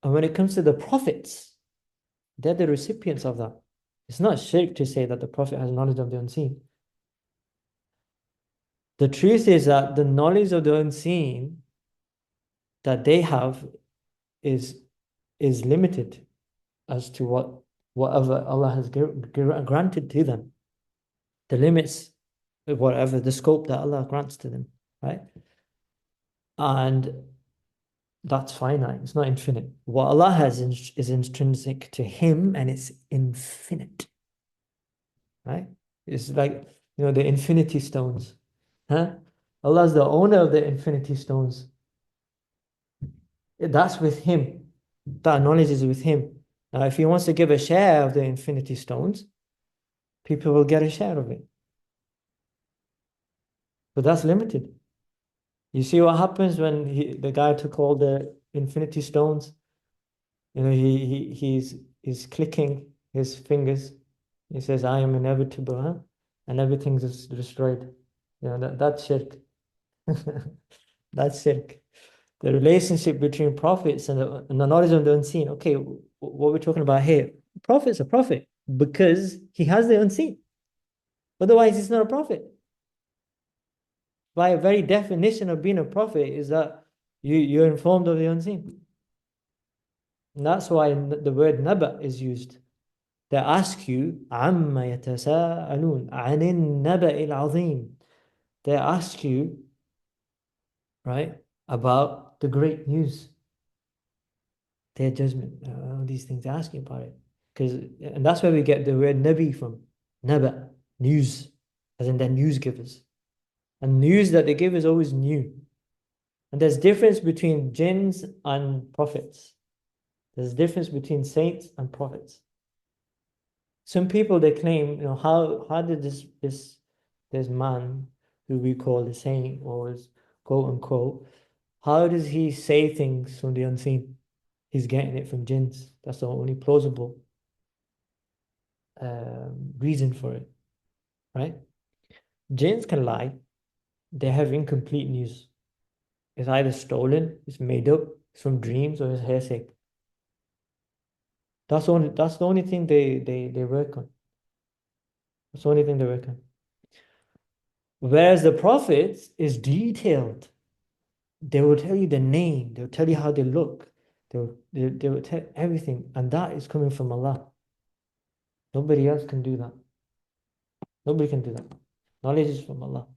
And when it comes to the prophets, they're the recipients of that. It's not shirk to say that the prophet has knowledge of the unseen. The truth is that the knowledge of the unseen that they have is limited as to whatever Allah has granted to them. The limits, whatever the scope that Allah grants to them, right? And that's finite. It's not infinite. What Allah has is intrinsic to Him, and it's infinite, right? It's like, you know, the infinity stones, huh? Allah is the owner of the infinity stones. That's with Him. That knowledge is with Him. Now, if He wants to give a share of the infinity stones, people will get a share of it. But that's limited. You see what happens when the guy took all the infinity stones? You know, he's clicking his fingers. He says, "I am inevitable," huh? And everything's just destroyed. You know, that's shirk. That's shirk. The relationship between prophets and the knowledge of the unseen. Okay, what we're talking about here, prophet's a prophet because he has the unseen. Otherwise, he's not a prophet. By a very definition of being a prophet is that you're informed of the unseen. And that's why the word naba is used. They ask you, عَمَّ يَتَسَاءَلُونَ عَنِ النَّبَإِ الْعَظِيمِ. They ask you, right, about the great news, their judgment, all these things. They're asking about it. And that's where we get the word nabi from. Naba, news, as in they're news givers. And news that they give is always new. And there's difference between jinns and prophets. There's a difference between saints and prophets. Some people, they claim, you know, how did this man who we call the saint, or is quote unquote, how does he say things from the unseen? He's getting it from jinns. That's the only plausible reason for it, right? Jinns can lie. They have incomplete news. It's either stolen, it's made up, it's from dreams, or it's hearsay. That's the only thing they work on. That's the only thing they work on. Whereas the prophets is detailed. They will tell you the name, they'll tell you how they look, they will tell everything, and that is coming from Allah. Nobody else can do that. Nobody can do that. Knowledge is from Allah.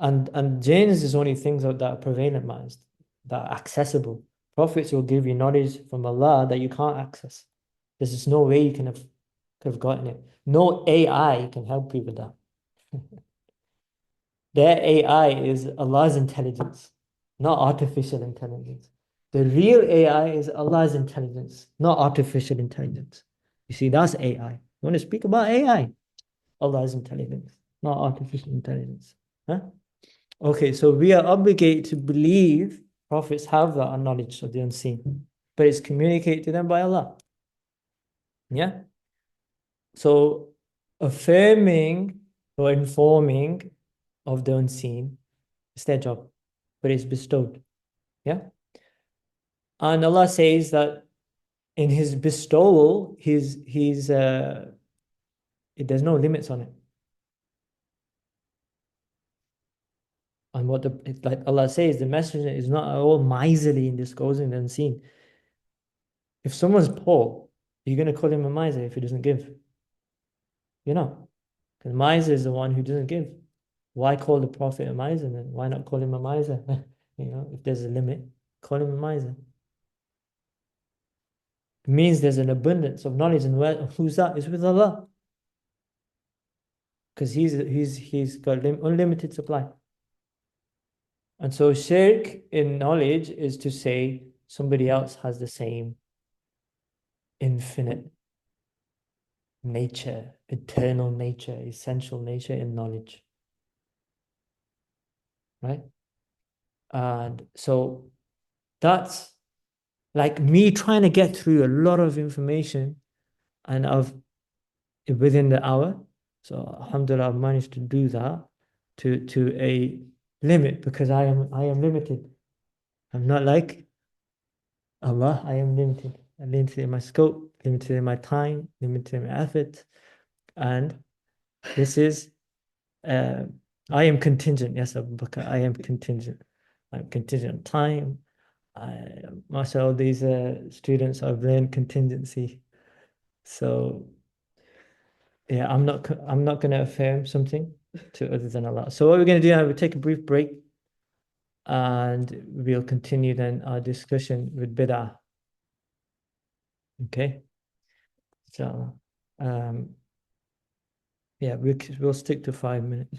And jinns is only things that are prevalent, man, that are accessible. Prophets will give you knowledge from Allah that you can't access. There's just no way you could have gotten it. No AI can help you with that. Their AI is Allah's intelligence, not artificial intelligence. The real AI is Allah's intelligence, not artificial intelligence. You see, that's AI. You want to speak about AI? Allah's intelligence, not artificial intelligence. Huh? Okay, so we are obligated to believe prophets have that knowledge of the unseen, but it's communicated to them by Allah. Yeah? So affirming or informing of the unseen, it's their job, but it's bestowed. Yeah. And Allah says that in His bestowal, there's no limits on it. And like Allah says, the messenger is not at all miserly in disclosing the unseen. If someone's poor, you're going to call him a miser if he doesn't give. You're not. Because miser is the one who doesn't give. Why call the Prophet a miser then? Why not call him a miser? You know, if there's a limit, call him a miser. It means there's an abundance of knowledge, and who's that? It's with Allah. Because he's got unlimited supply. And so shirk in knowledge is to say somebody else has the same infinite nature, eternal nature, essential nature in knowledge, right? And so that's like me trying to get through a lot of information and I've within the hour. So alhamdulillah, I've managed to do that to a limit because I am limited. I'm not like Allah, I am limited. I'm limited in my scope, limited in my time, limited in my effort. And this is uh, I am contingent. Yes, Abu Bakr, I am contingent. I'm contingent on time. Myself, these students, I've learned contingency. So yeah, I'm not going to affirm something to other than Allah. So what we're going to do now, we'll take a brief break and we'll continue then our discussion with bid'ah. Okay. So yeah, we'll stick to 5 minutes.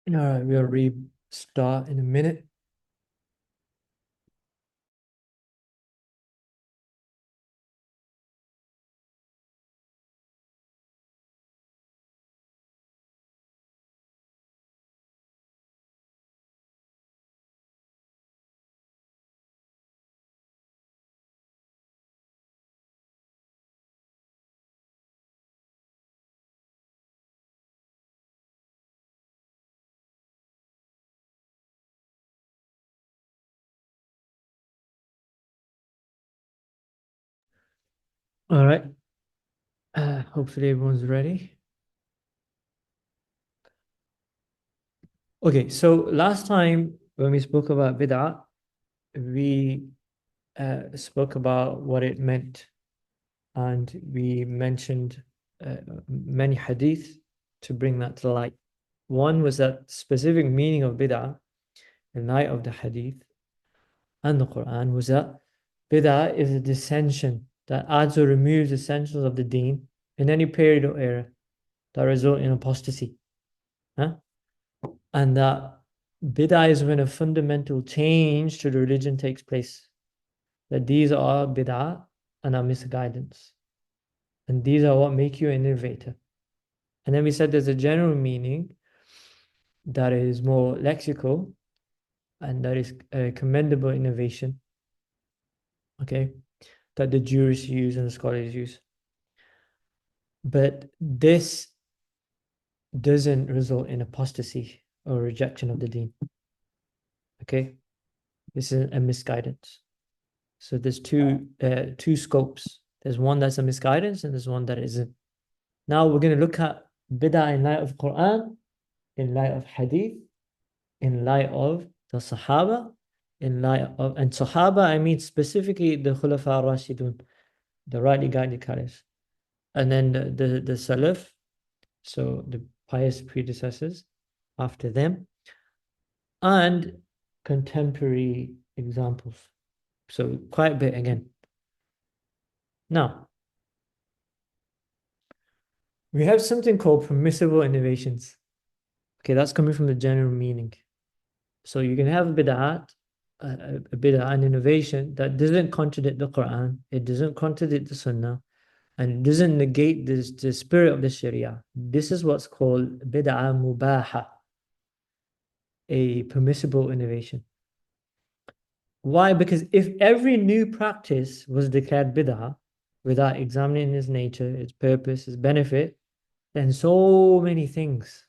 All right, we'll restart in a minute. All right. Hopefully everyone's ready. Okay, so last time when we spoke about bid'ah, we spoke about what it meant, and we mentioned many hadith to bring that to light. One was that specific meaning of bid'ah in light of the hadith and the Quran was that bid'ah is a dissension that adds or removes essentials of the deen in any period or era that result in apostasy. Huh? And that bid'ah is when a fundamental change to the religion takes place. That these are bid'ah and are misguidance. And these are what make you an innovator. And then we said there's a general meaning that is more lexical and that is a commendable innovation. Okay, that the jurists use and the scholars use. But this doesn't result in apostasy or rejection of the deen. Okay, this is a misguidance. So there's two scopes. There's one that's a misguidance and there's one that isn't. Now we're going to look at bid'ah in light of Quran, in light of Hadith, in light of the Sahaba, in light of, and Sahaba, I mean specifically the Khulafa Rashidun, the rightly guided caliphs, and then the Salaf, so the pious predecessors after them, and contemporary examples. So quite a bit again. Now, we have something called permissible innovations. Okay, that's coming from the general meaning. So you can have a bid'ah, an innovation that doesn't contradict the Quran, it doesn't contradict the Sunnah, and it doesn't negate the spirit of the Sharia. This is what's called bid'ah mubaha, a permissible innovation. Why? Because if every new practice was declared bid'ah without examining its nature, its purpose, its benefit, then so many things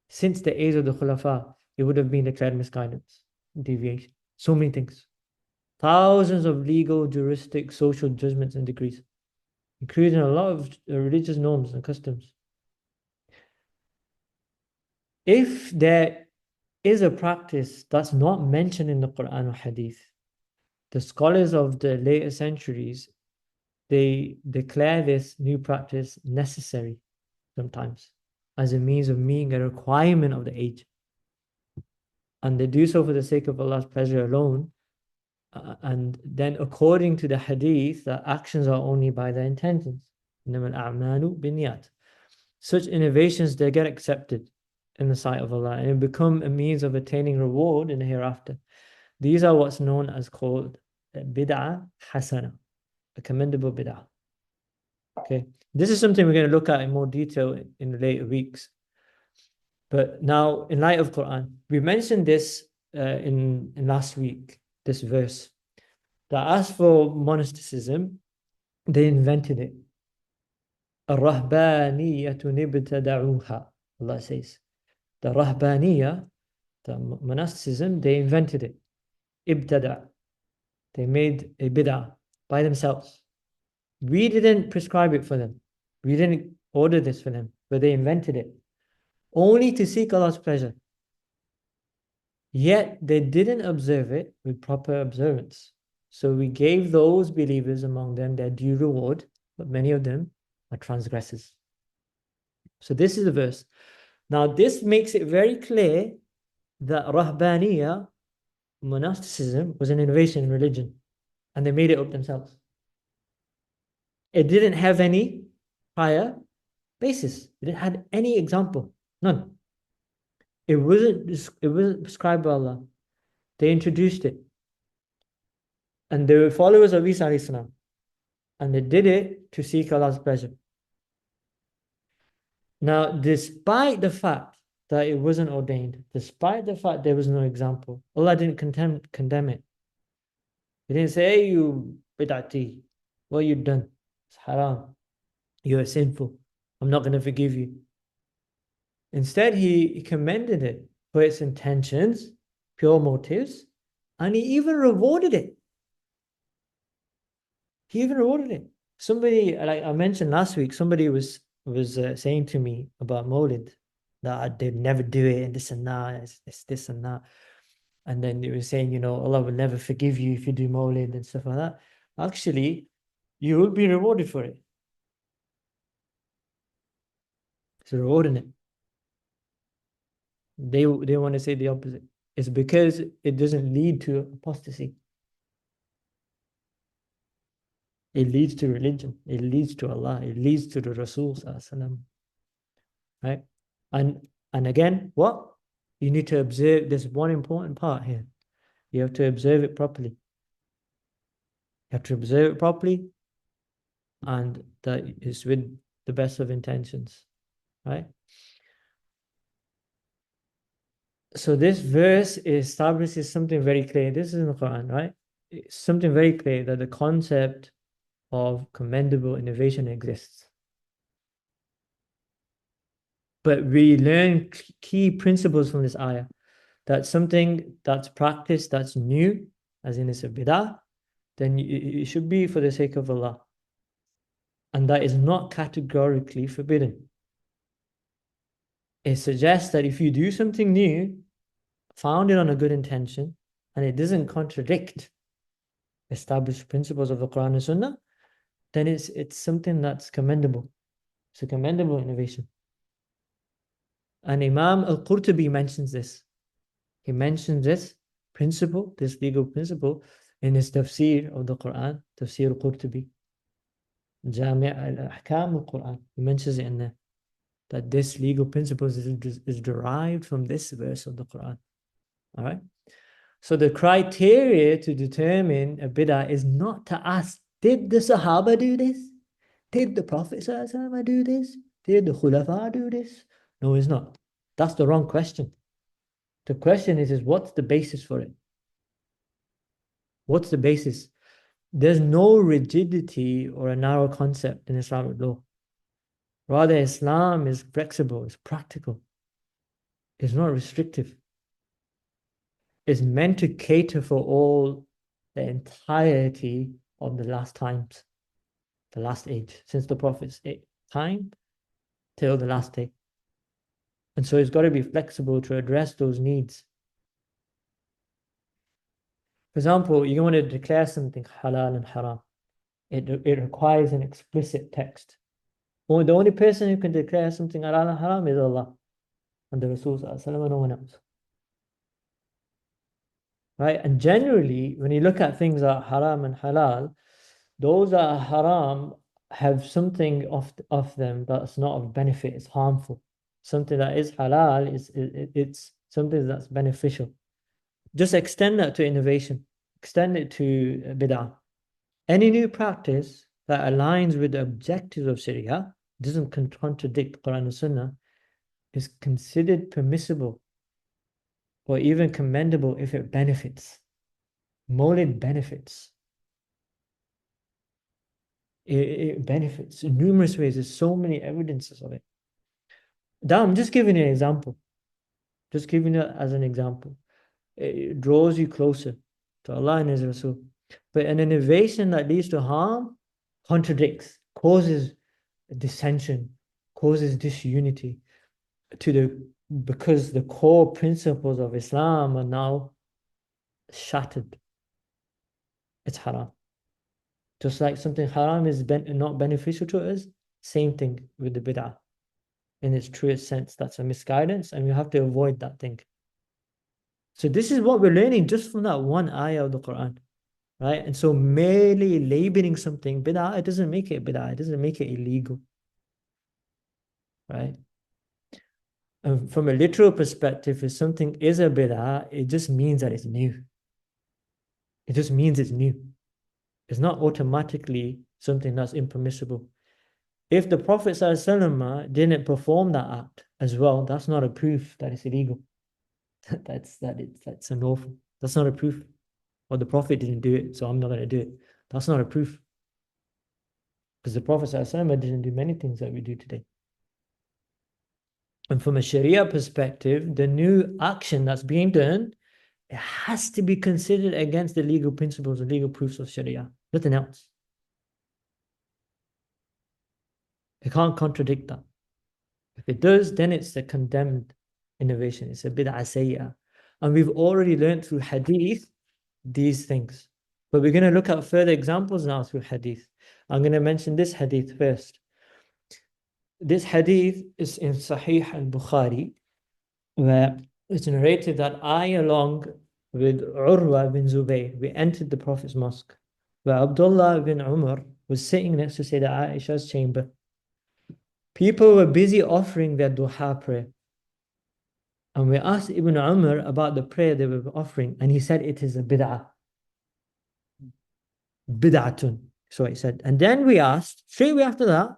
since the age of the Khulafa, it would have been declared misguidance, deviation. So many things. Thousands of legal, juristic, social judgments and decrees, including a lot of religious norms and customs. If there is a practice that's not mentioned in the Quran or Hadith, the scholars of the later centuries, they declare this new practice necessary sometimes as a means of meeting a requirement of the age. And they do so for the sake of Allah's pleasure alone. And then according to the hadith, the actions are only by the intentions. Such innovations, they get accepted in the sight of Allah and become a means of attaining reward in the hereafter. These are what's known as called bid'ah hasana, a commendable bid'ah. Okay, this is something we're going to look at in more detail in the later weeks. But now, in light of Quran, we mentioned this in last week, this verse, that as for monasticism, they invented it. الرهبانية ابتدعوها. Allah says, the rahbaniyah, the monasticism, they invented it. Ibtada. They made a bid'ah by themselves. We didn't prescribe it for them. We didn't order this for them, but they invented it only to seek Allah's pleasure. Yet they didn't observe it with proper observance. So we gave those believers among them their due reward, but many of them are transgressors. So this is the verse. Now this makes it very clear that Rahbaniyya, monasticism, was an innovation in religion, and they made it up themselves. It didn't have any prior basis. It didn't have any example. None. It wasn't prescribed by Allah. They introduced it. And they were followers of Isa alayhi salam. And they did it to seek Allah's pleasure. Now, despite the fact that it wasn't ordained, despite the fact there was no example, Allah didn't condemn it. He didn't say, hey, you bid'ati, what you done? It's haram. You're sinful. I'm not going to forgive you. Instead, he commended it for its intentions, pure motives, and he even rewarded it. He even rewarded it. Somebody, like I mentioned last week, somebody was saying to me about Mawlid that they'd never do it and this and that, it's this and that. And then they were saying, you know, Allah will never forgive you if you do Mawlid and stuff like that. Actually, you will be rewarded for it. It's a reward in it. They want to say the opposite. It's because it doesn't lead to apostasy. It leads to religion. It leads to Allah. It leads to the Rasul sallallahu alaihi wasallam. Right? And again, what? You need to observe. There's one important part here. You have to observe it properly. You have to observe it properly, and that is with the best of intentions. Right? So this verse establishes something very clear. This is in the Quran, right? It's something very clear that the concept of commendable innovation exists. But we learn key principles from this ayah, that something that's practiced, that's new, as in it's a bid'ah, then it should be for the sake of Allah. And that is not categorically forbidden. It suggests that if you do something new, founded on a good intention, and it doesn't contradict established principles of the Quran and Sunnah, then it's something that's commendable. It's a commendable innovation. And Imam al-Qurtubi mentions this. He mentions this principle, this legal principle, in his tafsir of the Quran, Tafsir al-Qurtubi, Jami' al-Ahkam al-Quran. He mentions it in there, that this legal principle is derived from this verse of the Quran. All right? So the criteria to determine a bid'ah is not to ask, did the Sahaba do this? Did the Prophet ﷺ do this? Did the Khulafa do this? No, it's not. That's the wrong question. The question is what's the basis for it? What's the basis? There's no rigidity or a narrow concept in Islamic law. Rather, Islam is flexible, it's practical. It's not restrictive. It's meant to cater for all the entirety of the last times, the last age, since the Prophet's time till the last day. And so it's got to be flexible to address those needs. For example, you want to declare something halal and haram. It requires an explicit text. The only person who can declare something halal and haram is Allah and the Rasul sallallahu alaihi wasallam, and no one else. Right? And generally, when you look at things that are haram and halal, those that are haram have something of them that's not of benefit, it's harmful. Something that is halal, it's something that's beneficial. Just extend that to innovation. Extend it to bid'ah. Any new practice that aligns with the objectives of Sharia, doesn't contradict Quran and Sunnah, is considered permissible or even commendable if it benefits. Mawlid benefits. It benefits in numerous ways. There's so many evidences of it. Now, I'm just giving you an example. Just giving it as an example. It draws you closer to Allah and His Rasul. But an innovation that leads to harm contradicts, causes dissension, causes disunity because the core principles of Islam are now shattered. It's haram. Just like something haram is not beneficial to us, same thing with the bid'ah. In its truest sense, that's a misguidance, and we have to avoid that thing. So this is what we're learning just from that one ayah of the Quran, right? And so merely labeling something bid'ah, it doesn't make it bid'ah, it doesn't make it illegal, right? And from a literal perspective, if something is a bid'ah, it just means that it's new. It just means it's new. It's not automatically something that's impermissible. If the Prophet ﷺ didn't perform that act as well, that's not a proof that it's illegal. That's unlawful. That's not a proof. Or the Prophet didn't do it, so I'm not going to do it. That's not a proof. Because the Prophet ﷺ didn't do many things that we do today. And from a Sharia perspective, the new action that's being done, it has to be considered against the legal principles and legal proofs of Sharia. Nothing else. It can't contradict that. If it does, then it's a condemned innovation. It's a bid'ah sayyah. And we've already learned through hadith these things. But we're going to look at further examples now through hadith. I'm going to mention this hadith first. This hadith is in Sahih al-Bukhari, where it's narrated that I, along with Urwa bin Zubayr, we entered the Prophet's mosque, where Abdullah bin Umar was sitting next to Sayyidah Aisha's chamber. People were busy offering their duha prayer. And we asked Ibn Umar about the prayer they were offering, and he said it is a bid'ah. Bid'atun. So he said. And then we asked, straight away after that,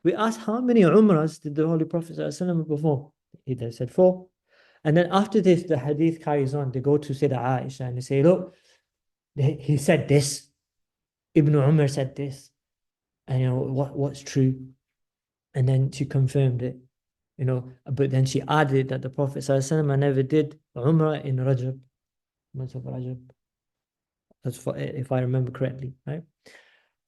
we asked how many Umrahs did the Holy Prophet perform? He said 4. And then after this, the hadith carries on. They go to Sayyidah Aisha and they say, look, he said this. Ibn Umar said this. And you know, what's true? And then she confirmed it. You know, but then she added that the Prophet ﷺ never did Umrah in Rajab, month of Rajab. That's if I remember correctly, right?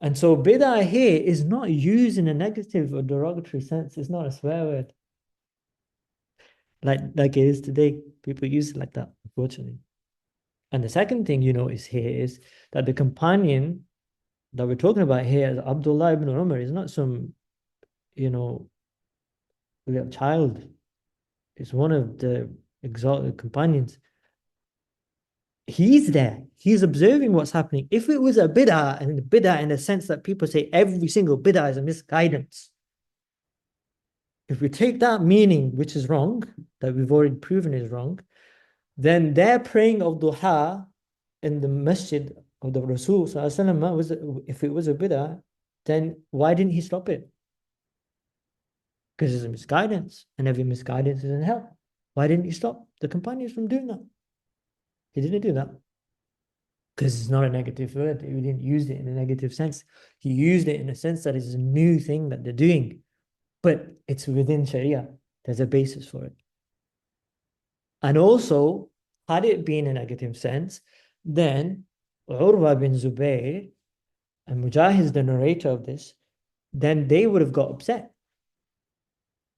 And so bid'ah here is not used in a negative or derogatory sense. It's not a swear word. Like it is today. People use it like that, unfortunately. And the second thing you notice here is that the companion that we're talking about here, Abdullah ibn Umar, is not some, you know, little child. It's one of the exalted companions. He's there. He's observing what's happening. If it was a bid'ah, and bid'ah in the sense that people say every single bid'ah is a misguidance, if we take that meaning, which is wrong, that we've already proven is wrong, then their praying of duha in the masjid of the Rasul was, if it was a bid'ah, then why didn't he stop it? Because it's a misguidance, and every misguidance is in hell. Why didn't he stop the companions from doing that? He didn't do that because it's not a negative word. He didn't use it in a negative sense. He used it in a sense that it's a new thing that they're doing, but it's within Sharia. There's a basis for it. And also, had it been a negative sense, then Urwa bin Zubayr and Mujahid is the narrator of this, then they would have got upset.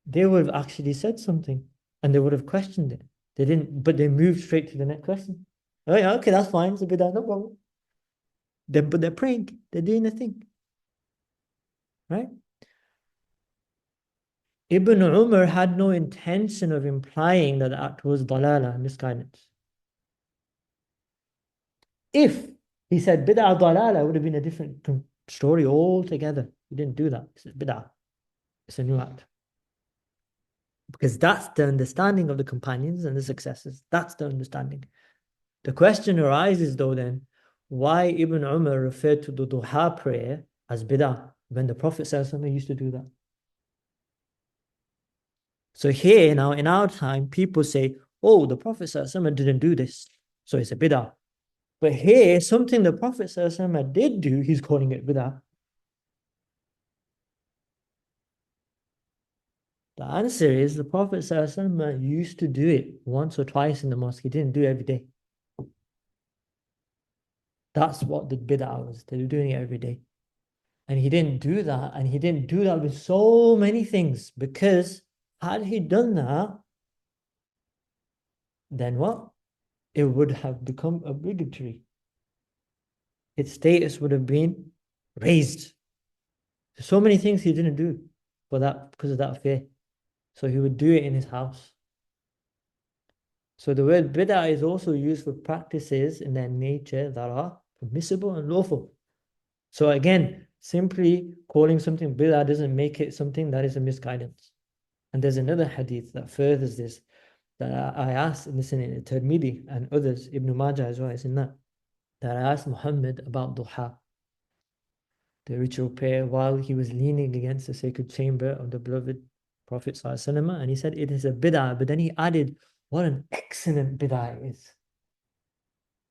They would have actually said something and they would have questioned it. They didn't, but they moved straight to the next question. Oh yeah, okay, that's fine. It's a bid'ah, no problem. But they're praying. They're doing a thing. Right? Ibn Umar had no intention of implying that the act was dalala, misguidance. If he said bid'ah dalala, it would have been a different story altogether. He didn't do that. He said bid'ah. It's a new act. Because that's the understanding of the companions and the successors. That's the understanding. The question arises though then, why Ibn Umar referred to the duha prayer as bid'ah when the Prophet ﷺ used to do that? So here now in our time, people say, oh, the Prophet ﷺ didn't do this, so it's a bid'ah. But here, something the Prophet ﷺ did do, he's calling it bid'ah. The answer is the Prophet ﷺ used to do it once or twice in the mosque. He didn't do it every day. That's what the bid'ah was. They were doing it every day. And he didn't do that. And he didn't do that with so many things. Because had he done that, then what? It would have become obligatory. Its status would have been raised. So many things he didn't do for that, because of that fear. So he would do it in his house. So the word bid'ah is also used for practices in their nature that are permissible and lawful. So again, simply calling something bid'ah doesn't make it something that is a misguidance. And there's another hadith that furthers this, that I asked, listen, in Tirmidhi and others, Ibn Majah as well, is in that I asked Muhammad about duha, the ritual prayer, while he was leaning against the sacred chamber of the beloved Prophet ﷺ, and he said it is a bid'ah, but then he added, what an excellent bid'ah it is.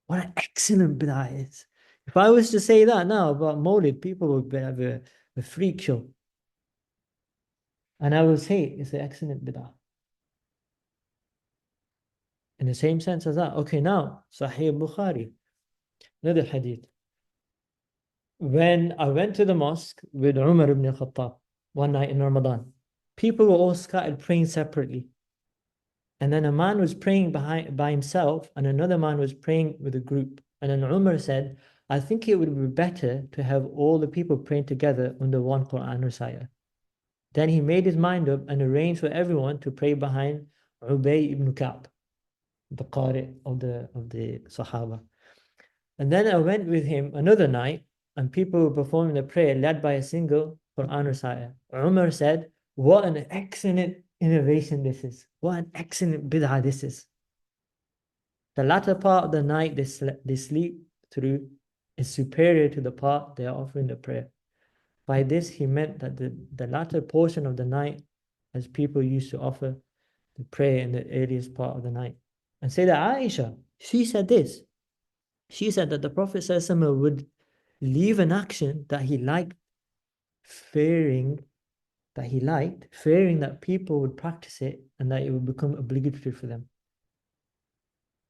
What an excellent bid'ah it is. If I was to say that now about Mawlid, people would have a freak show. And I will say it's an excellent bid'ah. In the same sense as that. Okay, now, Sahih Bukhari, another hadith. When I went to the mosque with Umar ibn Khattab, one night in Ramadan. People were all scattered praying separately. And then a man was praying by himself, and another man was praying with a group. And then Umar said, I think it would be better to have all the people praying together under one Quran reciter. Then he made his mind up and arranged for everyone to pray behind Ubay ibn Ka'b, the Qari of the Sahaba. And then I went with him another night, and people were performing the prayer led by a single Quran reciter. Umar said, what an excellent innovation this is. What an excellent bid'ah this is. The latter part of the night they sleep through is superior to the part they are offering the prayer. By this, he meant that the latter portion of the night, as people used to offer the prayer in the earliest part of the night. And say that Aisha, she said this. She said that the Prophet ﷺ would leave an action that he liked, fearing that people would practice it and that it would become obligatory for them.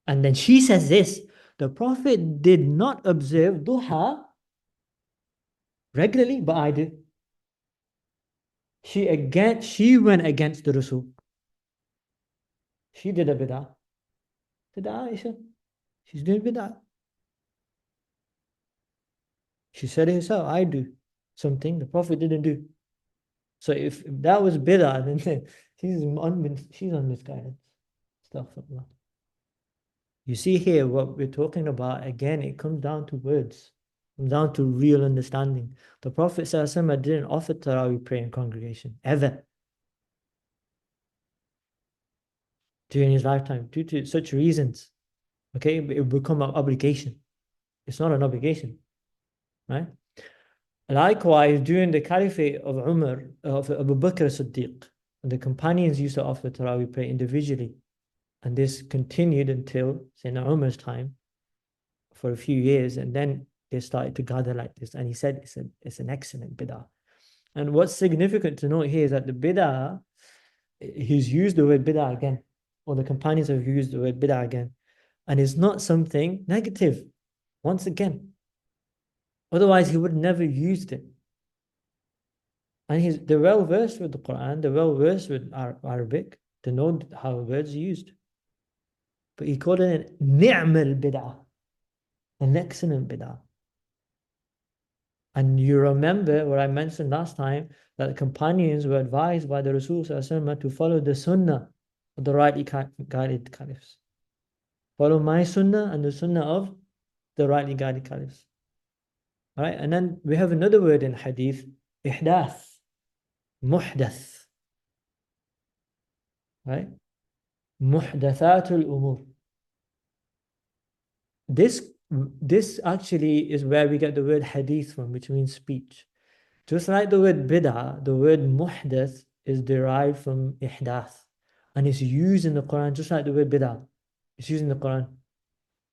And then she says this, the Prophet did not observe duha regularly, but I do. She went against the Rasul. She did a bid'ah. Said Aisha, she's doing bid'ah. She said it herself, I do something the Prophet didn't do. So if that was bid'ah, then she's on misguidance. Astaghfirullah. You see here what we're talking about, again, it comes down to words. It comes down to real understanding. The Prophet ﷺ didn't offer Taraweeh prayer in congregation, ever. During his lifetime, due to such reasons. Okay, it would become an obligation. It's not an obligation, right? Likewise, during the caliphate of Umar, of Abu Bakr as-Siddiq, the companions used to offer Taraweeh prayer individually. And this continued until Sayyidina Umar's time for a few years. And then they started to gather like this. And he said it's an excellent bid'ah. And what's significant to note here is that the bid'ah, he's used the word bid'ah again, or the companions have used the word bid'ah again. And it's not something negative, once again. Otherwise, he would have never used it. And they're well versed with the Quran, they're well versed with Arabic, to know how words are used. But he called it ni'mal bid'ah, an excellent bid'ah. And you remember what I mentioned last time, that the companions were advised by the Rasul to follow the sunnah of the rightly guided caliphs. Follow my sunnah and the sunnah of the rightly guided caliphs. All right, and then we have another word in hadith, ihdath, muhdath. Right? Muhdathatul umur. This actually is where we get the word hadith from, which means speech. Just like the word bid'ah, the word muhdath is derived from ihdath. And it's used in the Quran just like the word bid'ah. It's used in the Quran.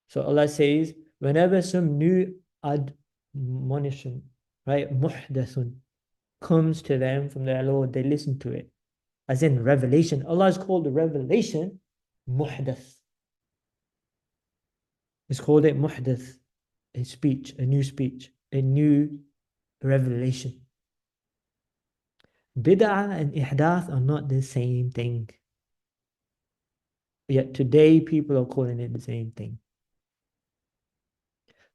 So Allah says, whenever some new admonition, right, muhdathun, comes to them from their Lord, they listen to it. As in revelation. Allah is called the revelation muhdath. It's called it muhdath, a speech, a new revelation. Bid'ah and ihdath are not the same thing. Yet today people are calling it the same thing.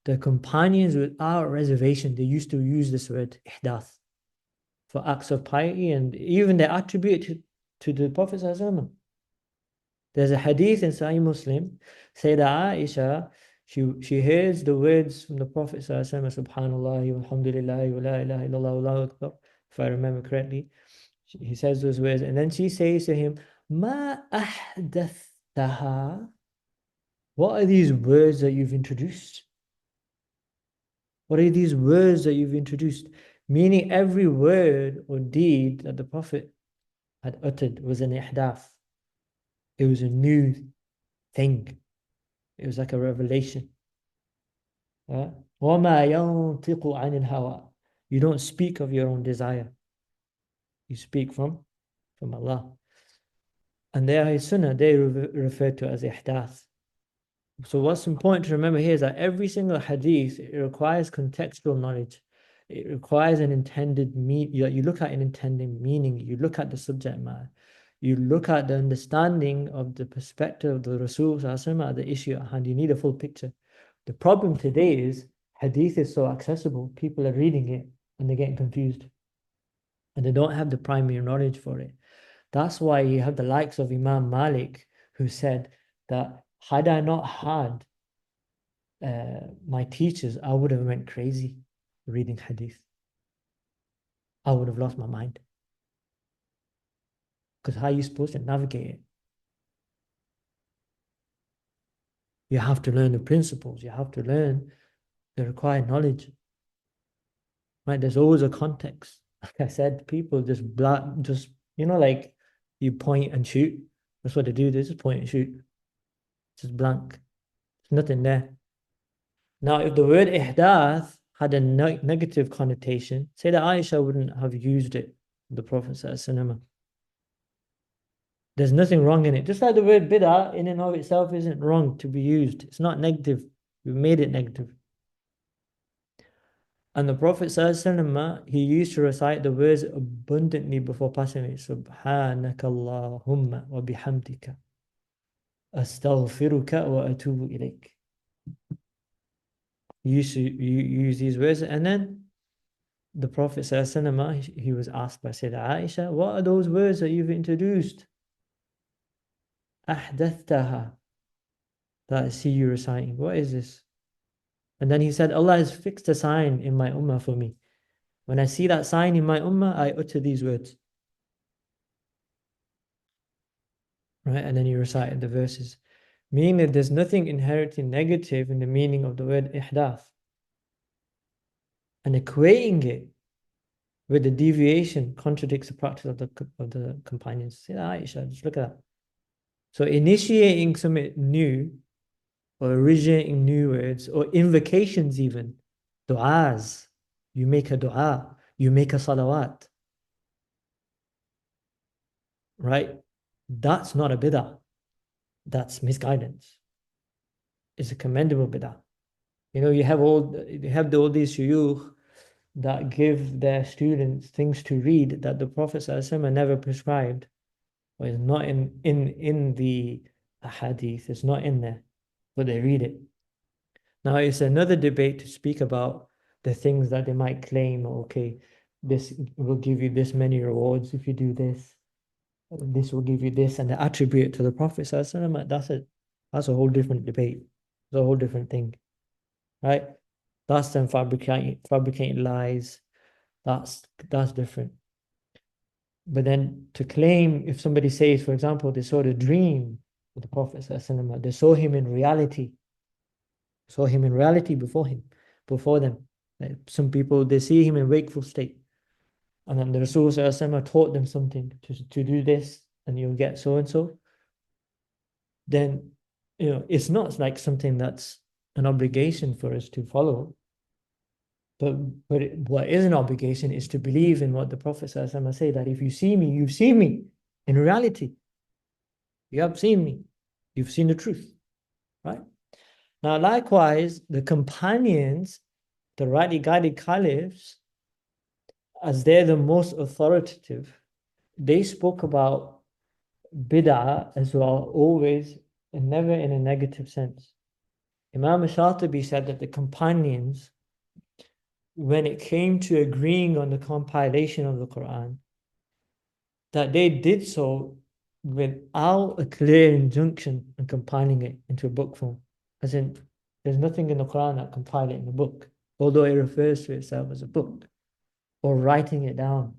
The companions without reservation, they used to use this word ihdath for acts of piety, and even they attribute it to the Prophet ﷺ. There's a hadith in Sahih Muslim, Sayyidah Aisha, she hears the words from the Prophet ﷺ, Subhanallah, walhamdulillah, wa la ilaha illallah, Allahu Akbar, if I remember correctly. He says those words, and then she says to him, Ma ahdathtaha? What are these words that you've introduced? What are these words that you've introduced? Meaning every word or deed that the Prophet had uttered was an ihdath. It was a new thing. It was like a revelation. وَمَا يَنْطِقُ عَنِ الْهَوَىٰ. You don't speak of your own desire. You speak from Allah. And there is sunnah, they refer to as ihdath. So what's important to remember here is that every single hadith, it requires contextual knowledge. It requires an intended meaning. You look at an intended meaning. You look at the subject matter. You look at the understanding of the perspective of the Rasul at the issue at hand. You need a full picture. The problem today is Hadith is so accessible. People are reading it and they're getting confused. And they don't have the primary knowledge for it. That's why you have the likes of Imam Malik, who said that had I not had my teachers, I would have went crazy reading Hadith. I would have lost my mind. Because how are you supposed to navigate it? You have to learn the principles. You have to learn the required knowledge. Right? There's always a context. Like I said, people just like you point and shoot. That's what they do. They just point and shoot. It's just blank. There's nothing there. Now, if the word ihdath had a negative connotation, say that Aisha wouldn't have used it, the Prophet ﷺ. There's nothing wrong in it. Just like the word bid'ah in and of itself isn't wrong to be used. It's not negative. We've made it negative. And the Prophet ﷺ, he used to recite the words abundantly before passing away. Subhanaka Allahumma wa bihamdika. Astaghfiruka wa atubu ilayk. You use these words. And then the Prophet ﷺ, he was asked by Sayyidah Aisha, what are those words that you've introduced? Ahdathtaha. That I see you reciting. What is this? And then he said, Allah has fixed a sign in my ummah for me. When I see that sign in my ummah, I utter these words. Right? And then he recited the verses. Meaning that there's nothing inherently negative in the meaning of the word ihdath. And equating it with the deviation contradicts the practice of the companions. See that, Aisha? Just look at that. So initiating something new, or originating new words, or invocations even, du'as. You make a du'a, you make a salawat. Right? That's not a bid'ah. That's misguidance. It's a commendable bid'ah. You know, you have all these shuyukh that give their students things to read that the Prophet ﷺ never prescribed, or is not in the hadith, it's not in there, but they read it. Now, it's another debate to speak about the things that they might claim, okay, this will give you this many rewards if you do this. This will give you this, and the attribute to the Prophet ﷺ, that's a whole different debate. It's a whole different thing. Right? That's them fabricating lies. That's different. But then to claim, if somebody says, for example, they saw the dream of the Prophet ﷺ, they saw him in reality. Before them. Like some people, they see him in wakeful state. And then the Rasul ﷺ taught them something to do this, and you'll get so and so. Then, it's not like something that's an obligation for us to follow. But what is an obligation is to believe in what the Prophet ﷺ say, that if you see me, you've seen me in reality. You have seen me. You've seen the truth. Right? Now, likewise, the companions, the rightly guided caliphs, as they're the most authoritative, they spoke about bid'ah as well, always, and never in a negative sense. Imam Shatibi said that the companions, when it came to agreeing on the compilation of the Quran, that they did so without a clear injunction in compiling it into a book form. As in, there's nothing in the Quran that compile it in a book, although it refers to itself as a book, or writing it down.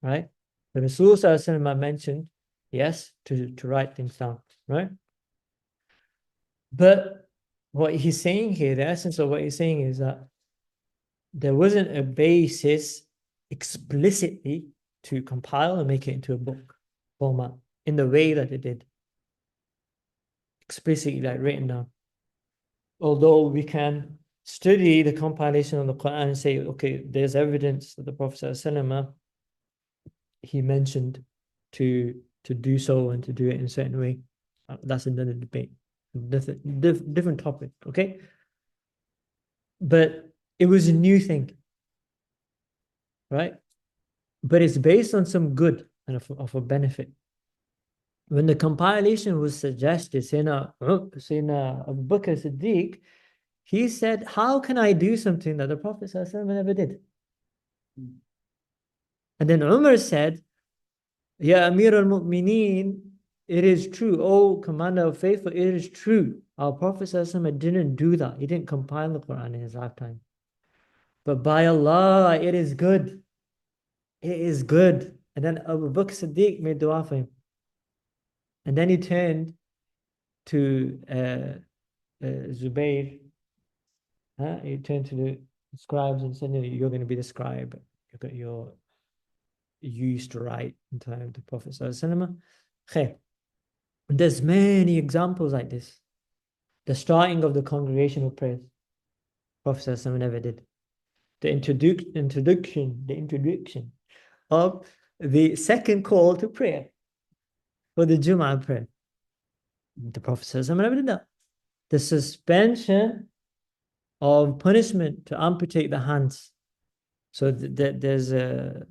Right? The Rasul ﷺ mentioned, yes, to write things down, right? But what he's saying here, the essence of what he's saying is that there wasn't a basis explicitly to compile and make it into a book format in the way that it did. Explicitly, like written down. Although we can study the compilation of the Quran and say, okay, there's evidence that the Prophet ﷺ, he mentioned to do so and to do it in a certain way. That's another debate. Different topic, okay? But It was a new thing, right? But it's based on some good and of a benefit. When the compilation was suggested, Sayyidina Abu Bakr Siddiq, he said, how can I do something that the Prophet ﷺ never did? And then Umar said, Ya Amir al-Mu'mineen, it is true. Oh, Commander of Faithful, it is true. Our Prophet ﷺ didn't do that. He didn't compile the Quran in his lifetime. But by Allah, it is good. It is good. And then Abu Bakr Siddiq made dua for him. And then he turned to Zubayr. He turned to the scribes and said, you're going to be the scribe. You used to write in time of the Prophet ﷺ. There's many examples like this. The starting of the congregational prayers, Prophet ﷺ never did. The introduction of the second call to prayer for the Jum'ah prayer, the Prophet ﷺ never did that. The suspension of punishment to amputate the hands. So there's the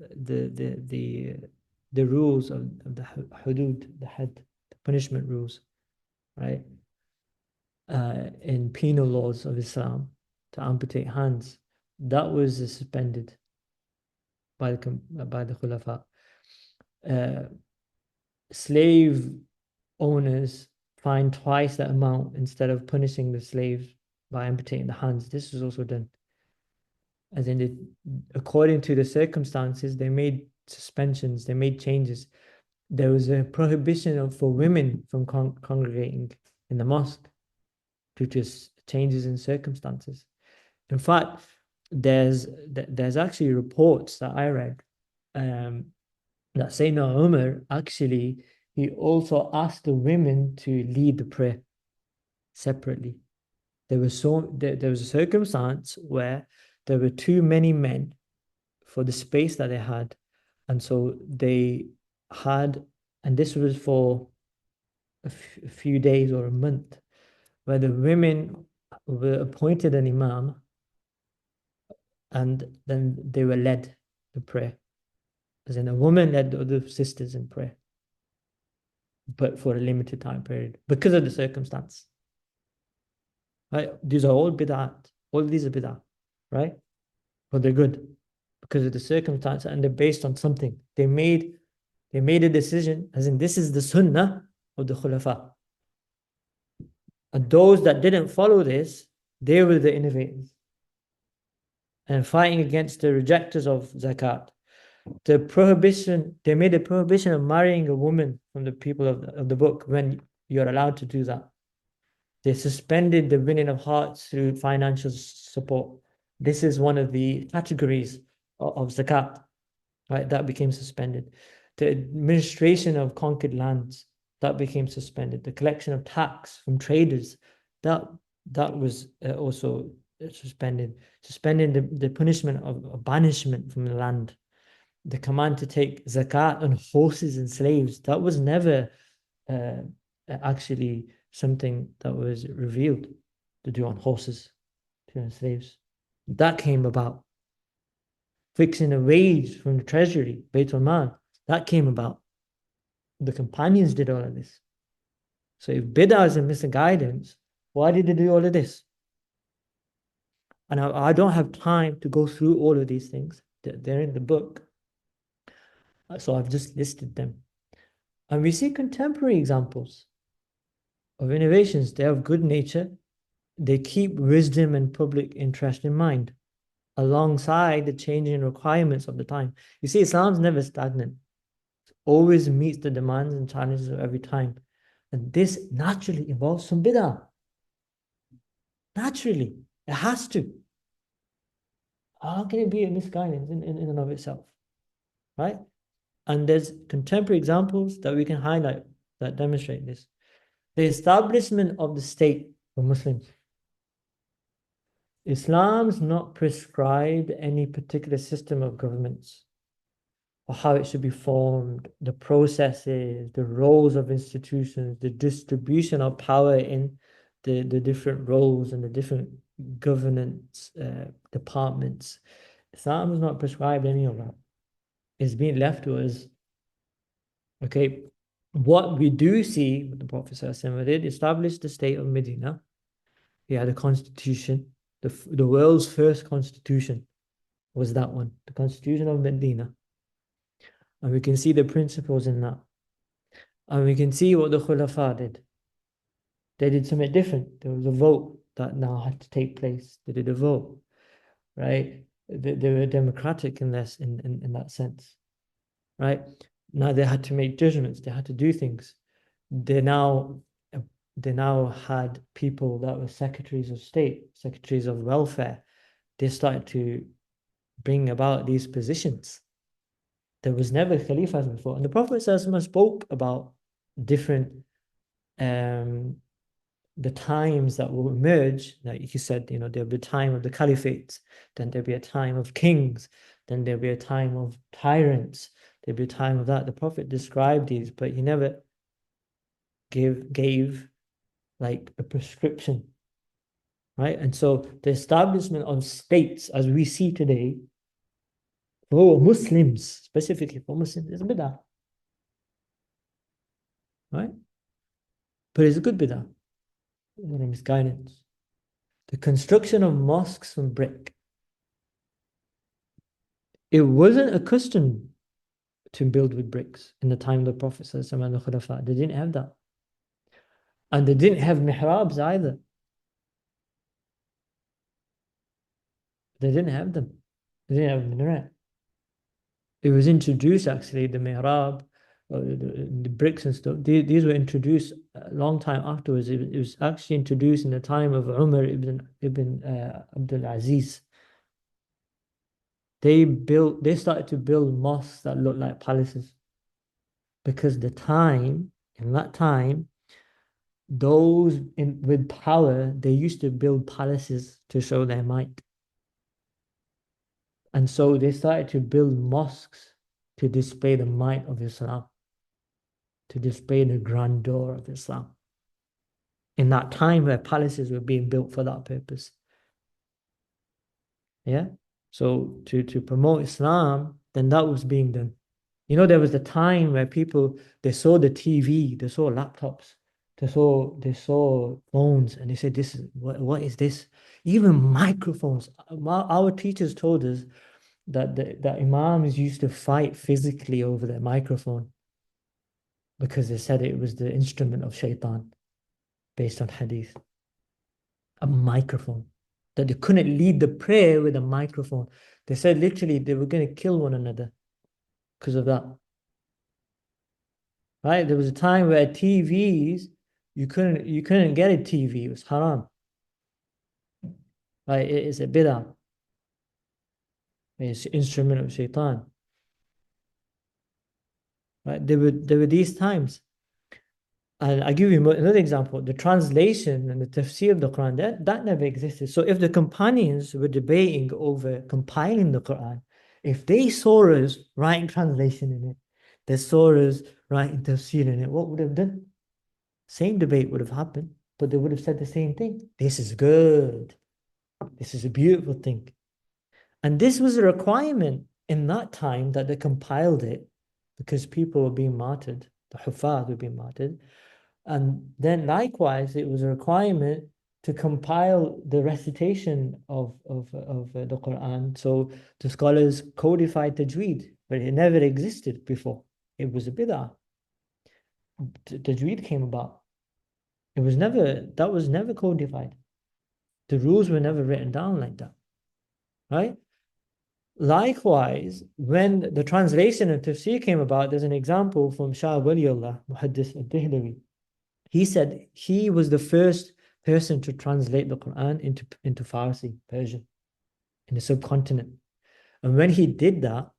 rules of the hudud, the had, the punishment rules, right? In penal laws of Islam, to amputate hands, that was suspended by the Khulafa. Slave owners fined twice that amount instead of punishing the slaves by amputating the hands. This was also done. As in, according to the circumstances, they made suspensions, they made changes. There was a prohibition for women from congregating in the mosque due to changes in circumstances. In fact, there's actually reports that I read that Sayyidina Umar actually, he also asked the women to lead the prayer separately. There was a circumstance where there were too many men for the space that they had, and so they had, and this was for a few days or a month, where the women were appointed an imam, and then they were led to prayer. As in, a woman led the other sisters in prayer, but for a limited time period because of the circumstance. Right? These are all bid'at. All these are bid'at, right? But they're good because of the circumstance, and they're based on something. They made a decision, as in, this is the sunnah of the Khulafa. And those that didn't follow this, they were the innovators. And fighting against the rejectors of zakat. They made a prohibition of marrying a woman from the people of the book when you're allowed to do that. They suspended the winning of hearts through financial support. This is one of the categories of zakat, right? That became suspended. The administration of conquered lands, that became suspended. The collection of tax from traders, that was also suspended. Suspending the punishment of banishment from the land. The command to take zakat on horses and slaves, that was never actually something that was revealed to do on horses, to on slaves. That came about. Fixing a wage from the treasury, Baitul Mal, that came about. The companions did all of this. So if bid'ah is a misguidance, why did they do all of this? And I don't have time to go through all of these things. They're in the book. So I've just listed them. And we see contemporary examples of innovations. They have good nature. They keep wisdom and public interest in mind, alongside the changing requirements of the time. You see, Islam's never stagnant. It always meets the demands and challenges of every time. And this naturally involves some bid'ah. Naturally. It has to. How can it be a misguidance in and of itself? Right? And there's contemporary examples that we can highlight that demonstrate this. The establishment of the state for Muslims. Islam's not prescribed any particular system of governments or how it should be formed, the processes, the roles of institutions, the distribution of power in the different roles and the different governance departments. Islam has not prescribed any of that. It's been left to us. Okay, what we do see with the Prophet ﷺ did establish the state of Medina. He had a constitution. The world's first constitution was that one, the constitution of Medina. And we can see the principles in that. And we can see what the Khulafa did. They did something different. There was a vote that now had to take place. They did a vote, right? They were democratic in this, in that sense, right? Now they had to make judgments. They had to do things. They now had people that were secretaries of state, secretaries of welfare. They started to bring about these positions. There was never caliphs before. And the Prophet spoke about different the times that will emerge. Like he said, there'll be a time of the caliphates, then there'll be a time of kings, then there'll be a time of tyrants, there'll be a time of that. The Prophet described these, but he never gave like a prescription, right? And so the establishment of states as we see today for Muslims, specifically for Muslims, is a bid'ah, right? But it's a good bid'ah. Misguidance. The construction of mosques from brick. It wasn't a custom to build with bricks in the time of the Prophet and the Khulafa. They didn't have that. And they didn't have mihrabs either. They didn't have them. They didn't have minaret. It was introduced actually, the mihrab, the bricks and stuff. These were introduced a long time afterwards. It was actually introduced in the time of Umar ibn Abdul Aziz. They started to build mosques that looked like palaces. Because in that time, those with power, they used to build palaces to show their might. And so they started to build mosques to display the might of Islam, to display the grandeur of Islam. In that time where palaces were being built for that purpose. Yeah? So to promote Islam, then that was being done. There was a time where people, they saw the TV, they saw laptops, they saw phones, and they said, "This is what is this?" Even microphones. Our teachers told us that imams used to fight physically over their microphone because they said it was the instrument of shaitan, based on Hadith. A microphone. That they couldn't lead the prayer with a microphone. They said literally they were going to kill one another because of that. Right? There was a time where TVs, you couldn't get a TV. It was haram. Right? It is a bid'ah. It's an instrument of shaitan. Right? There were these times. And I'll give you another example. The translation and the tafsir of the Quran, that never existed. So if the companions were debating over compiling the Quran, if they saw us writing translation in it, they saw us writing tafsir in it, what would have done? Same debate would have happened, but they would have said the same thing. This is good. This is a beautiful thing. And this was a requirement in that time that they compiled it because people were being martyred. The Huffaz were being martyred. And then likewise, it was a requirement to compile the recitation of the Quran. So the scholars codified Tajweed, but it never existed before. It was a bid'ah. Tajweed came about. That was never codified. The rules were never written down like that. Right? Likewise, when the translation of tafsir came about, there's an example from Shah Waliullah, Muhaddis al-Dihlawi. He said he was the first person to translate the Quran into Farsi, Persian, in the subcontinent. And when he did that,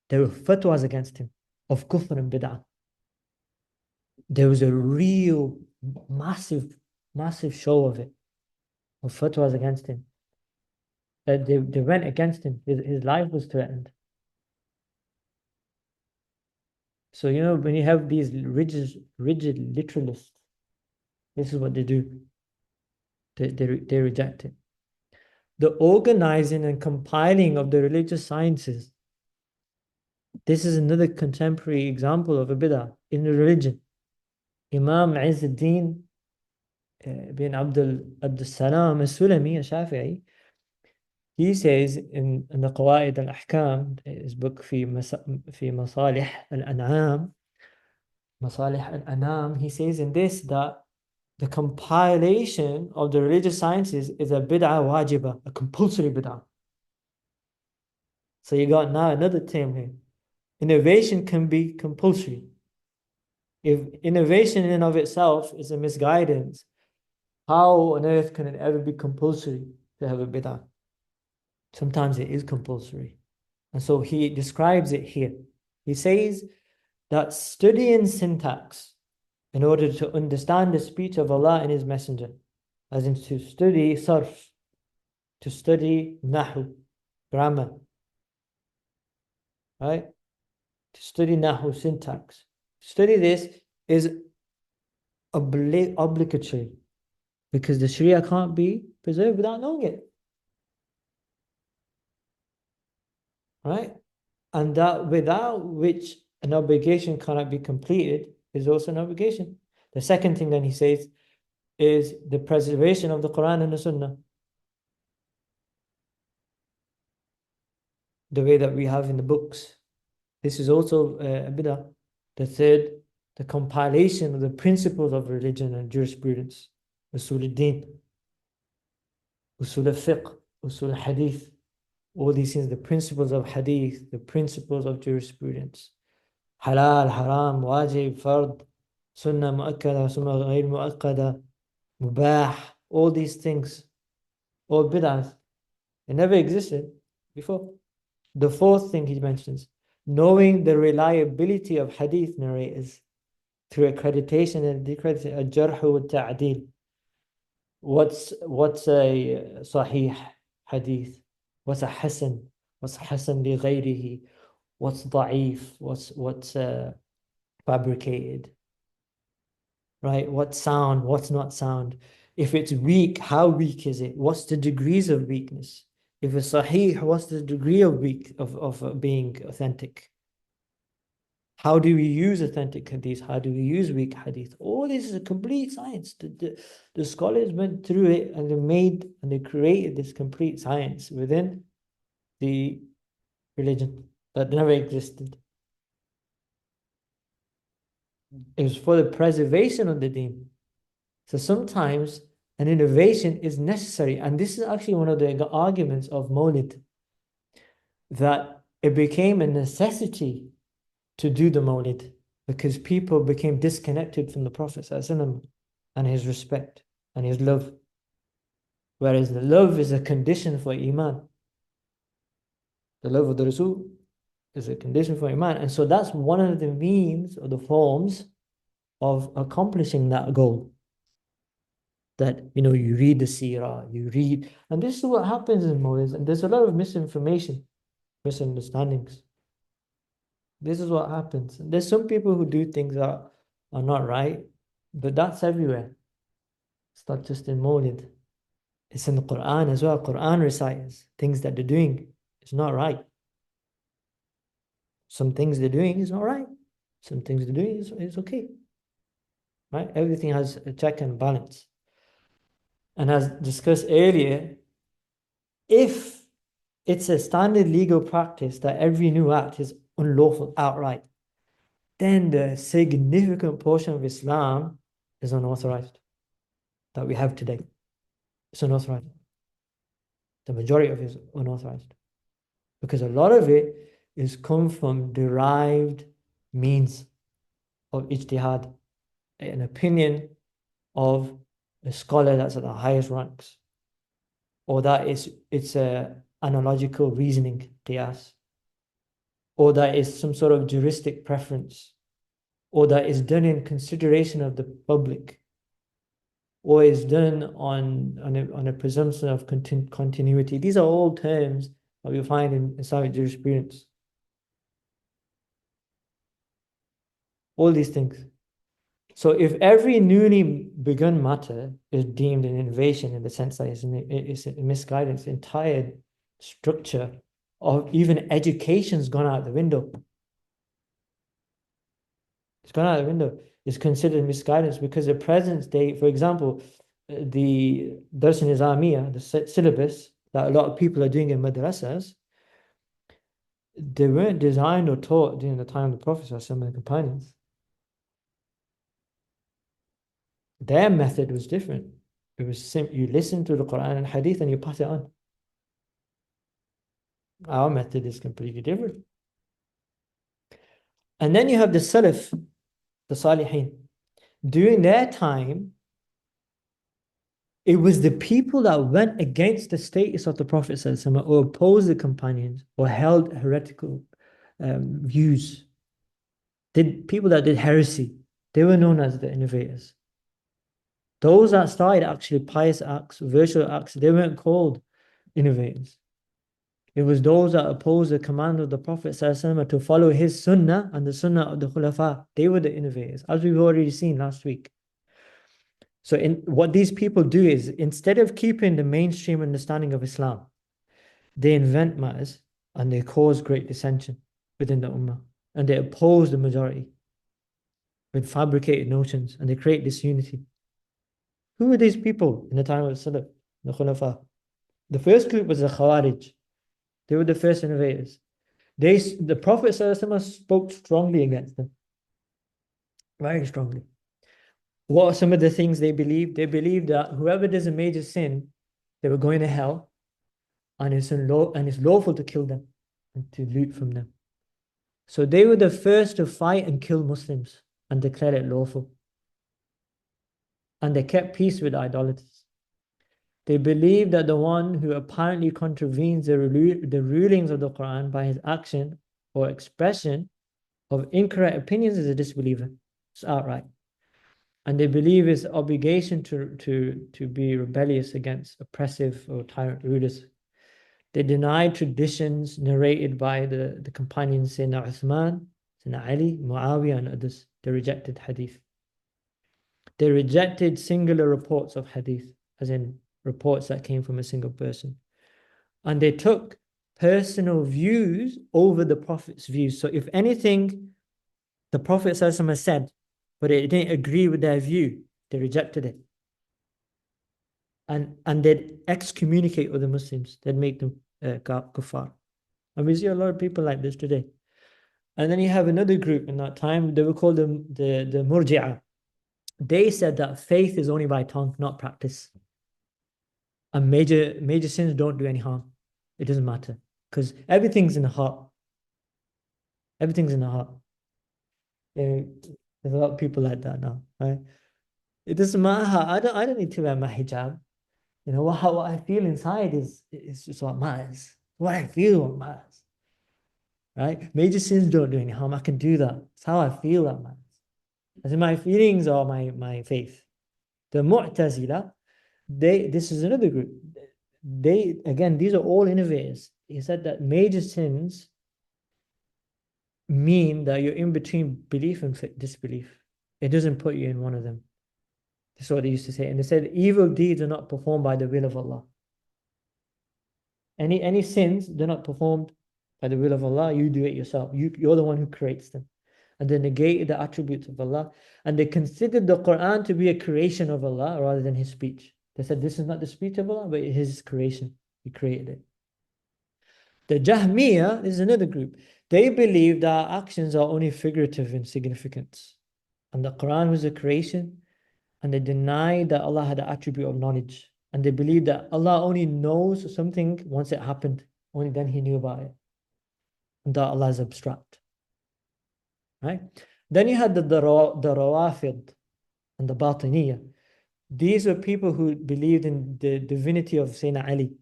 there were fatwas against him of kufr and bid'ah. There was a real massive show of it, of fatwas against him. They went against him. His life was threatened. So, when you have these rigid literalists, this is what they do. They reject it. the organizing and compiling of the religious sciences. This is another contemporary example of a bid'ah in the religion. Imam Izzuddin bin Abdul Salam al-Sulami al-Shafi'i, he says in the Qawaid al-Ahkam, his book في مصالح الأنعام, مصالح الأنام, he says in this that the compilation of the religious sciences is a bid'ah wajiba, a compulsory bid'ah. So you got now another term here. Innovation can be compulsory. If innovation in and of itself is a misguidance, how on earth can it ever be compulsory to have a bid'ah? Sometimes it is compulsory. And so he describes it here. He says that studying syntax in order to understand the speech of Allah and His Messenger, as in to study sarf, to study nahu, grammar, right? To study nahu, syntax. Study this is obligatory because the Sharia can't be preserved without knowing it. Right? And that without which an obligation cannot be completed is also an obligation. The second thing then he says is the preservation of the Quran and the Sunnah. The way that we have in the books. This is also a bid'ah. The third, the compilation of the principles of religion and jurisprudence. Usul al-Din, Usul al-Fiqh, Usul al-Hadith. All these things, the principles of Hadith, the principles of jurisprudence. Halal, haram, wajib, fard, sunnah mu'akkada, sunnah ghayr mu'akkada, mubah. All these things, all bid'ahs. They never existed before. The fourth thing he mentions, knowing the reliability of hadith narrators through accreditation and decreditation, al-jarh wa ta'dil. What's a sahih hadith? What's a hasan? What's hasan li ghayrihi? What's da'if? What's fabricated? Right? What's sound? What's not sound? If it's weak, how weak is it? What's the degrees of weakness? If it's sahih, what's the degree of being authentic? How do we use authentic hadith? How do we use weak hadith? All this is a complete science. The scholars went through it and they created this complete science within the religion that never existed. It was for the preservation of the deen. So sometimes an innovation is necessary. And this is actually one of the arguments of Mawlid, that it became a necessity to do the Mawlid because people became disconnected from the Prophet and his respect and his love. Whereas the love is a condition for Iman. The love of the Rasul is a condition for Iman. And so that's one of the means or the forms of accomplishing that goal. That, you read the seerah, you read, and this is what happens in Mawlids, and there's a lot of misinformation, misunderstandings. This is what happens. And there's some people who do things that are not right, but that's everywhere. It's not just in Mawlid. It's in the Quran as well. Quran reciters, things that they're doing is not right. Some things they're doing is not right. Some things they're doing is okay. Right? Everything has a check and balance. And as discussed earlier, if it's a standard legal practice that every new act is unlawful outright, then the significant portion of Islam is unauthorized that we have today. It's unauthorized. The majority of it is unauthorized. Because a lot of it is come from derived means of ijtihad, an opinion of a scholar that's at the highest ranks, or that it's a analogical reasoning, qiyas, or that is some sort of juristic preference, or that is done in consideration of the public, or is done on a presumption of continuity. These are all terms that we find in Islamic jurisprudence. All these things. So if every newly begun matter is deemed an innovation in the sense that it's a misguidance, the entire structure of even education's gone out the window. It's gone out the window. It's considered misguidance because the present day, for example, the Dars Nizamiya, the syllabus that a lot of people are doing in madrasas, they weren't designed or taught during the time of the Prophet or some of the companions. Their method was different. It was you listen to the Quran and Hadith and you pass it on. Our method is completely different. And then you have the Salaf, the Salihin. During their time, it was the people that went against the status of the Prophet or opposed the companions or held heretical views. People that did heresy, they were known as the innovators. Those that started actually pious acts, virtual acts, they weren't called innovators. It was those that opposed the command of the Prophet to follow his sunnah and the sunnah of the Khulafa. They were the innovators, as we've already seen last week. So what these people do is, instead of keeping the mainstream understanding of Islam, they invent matters and they cause great dissension within the Ummah. And they oppose the majority with fabricated notions and they create disunity. Who were these people in the time of the Salaf, the Khulafa? The first group was the Khawarij. They were the first innovators. The Prophet spoke strongly against them. Very strongly. What are some of the things they believed? They believed that whoever does a major sin, they were going to hell, and it's lawful to kill them and to loot from them. So they were the first to fight and kill Muslims and declare it lawful. And they kept peace with idolaters. They believed that the one who apparently contravenes the rulings of the Quran by his action or expression of incorrect opinions is a disbeliever. It's outright. And they believe it's obligation to be rebellious against oppressive or tyrant rulers. They deny traditions narrated by the companions Sayyidina Uthman, Sayyidina Ali, Muawiyah, and others. They rejected hadith. They rejected singular reports of hadith, as in reports that came from a single person. And they took personal views over the Prophet's views. So if anything, the Prophet has said, but it didn't agree with their view, they rejected it. And they'd excommunicate other Muslims. They'd make them kuffar. And we see a lot of people like this today. And then you have another group in that time, they would call them the Murji'ah. They said that faith is only by tongue, not practice. And major sins don't do any harm. It doesn't matter. Because everything's in the heart. Everything's in the heart. There's a lot of people like that now, right? It doesn't matter how, I don't need to wear my hijab. You know, what I feel inside is just what matters. What I feel what matters. Right? Major sins don't do any harm. I can do that. It's how I feel that matters. As in my feelings or my faith. The Mu'tazila, this is another group. Again, these are all innovators. He said that major sins mean that you're in between belief and disbelief. It doesn't put you in one of them. That's what they used to say. And they said evil deeds are not performed by the will of Allah. Any sins, they're not performed by the will of Allah. You do it yourself. You're the one who creates them. And they negated the attributes of Allah. And they considered the Quran to be a creation of Allah rather than his speech. They said this is not the speech of Allah, but his creation. He created it. The Jahmiyyah is another group. They believe that actions are only figurative in significance. And the Quran was a creation. And they denied that Allah had the attribute of knowledge. And they believed that Allah only knows something once it happened. Only then he knew about it. And that Allah is abstract. Right? Then you had the Rawafid and the Batiniyah. These were people who believed in the divinity of Sayyidina Ali.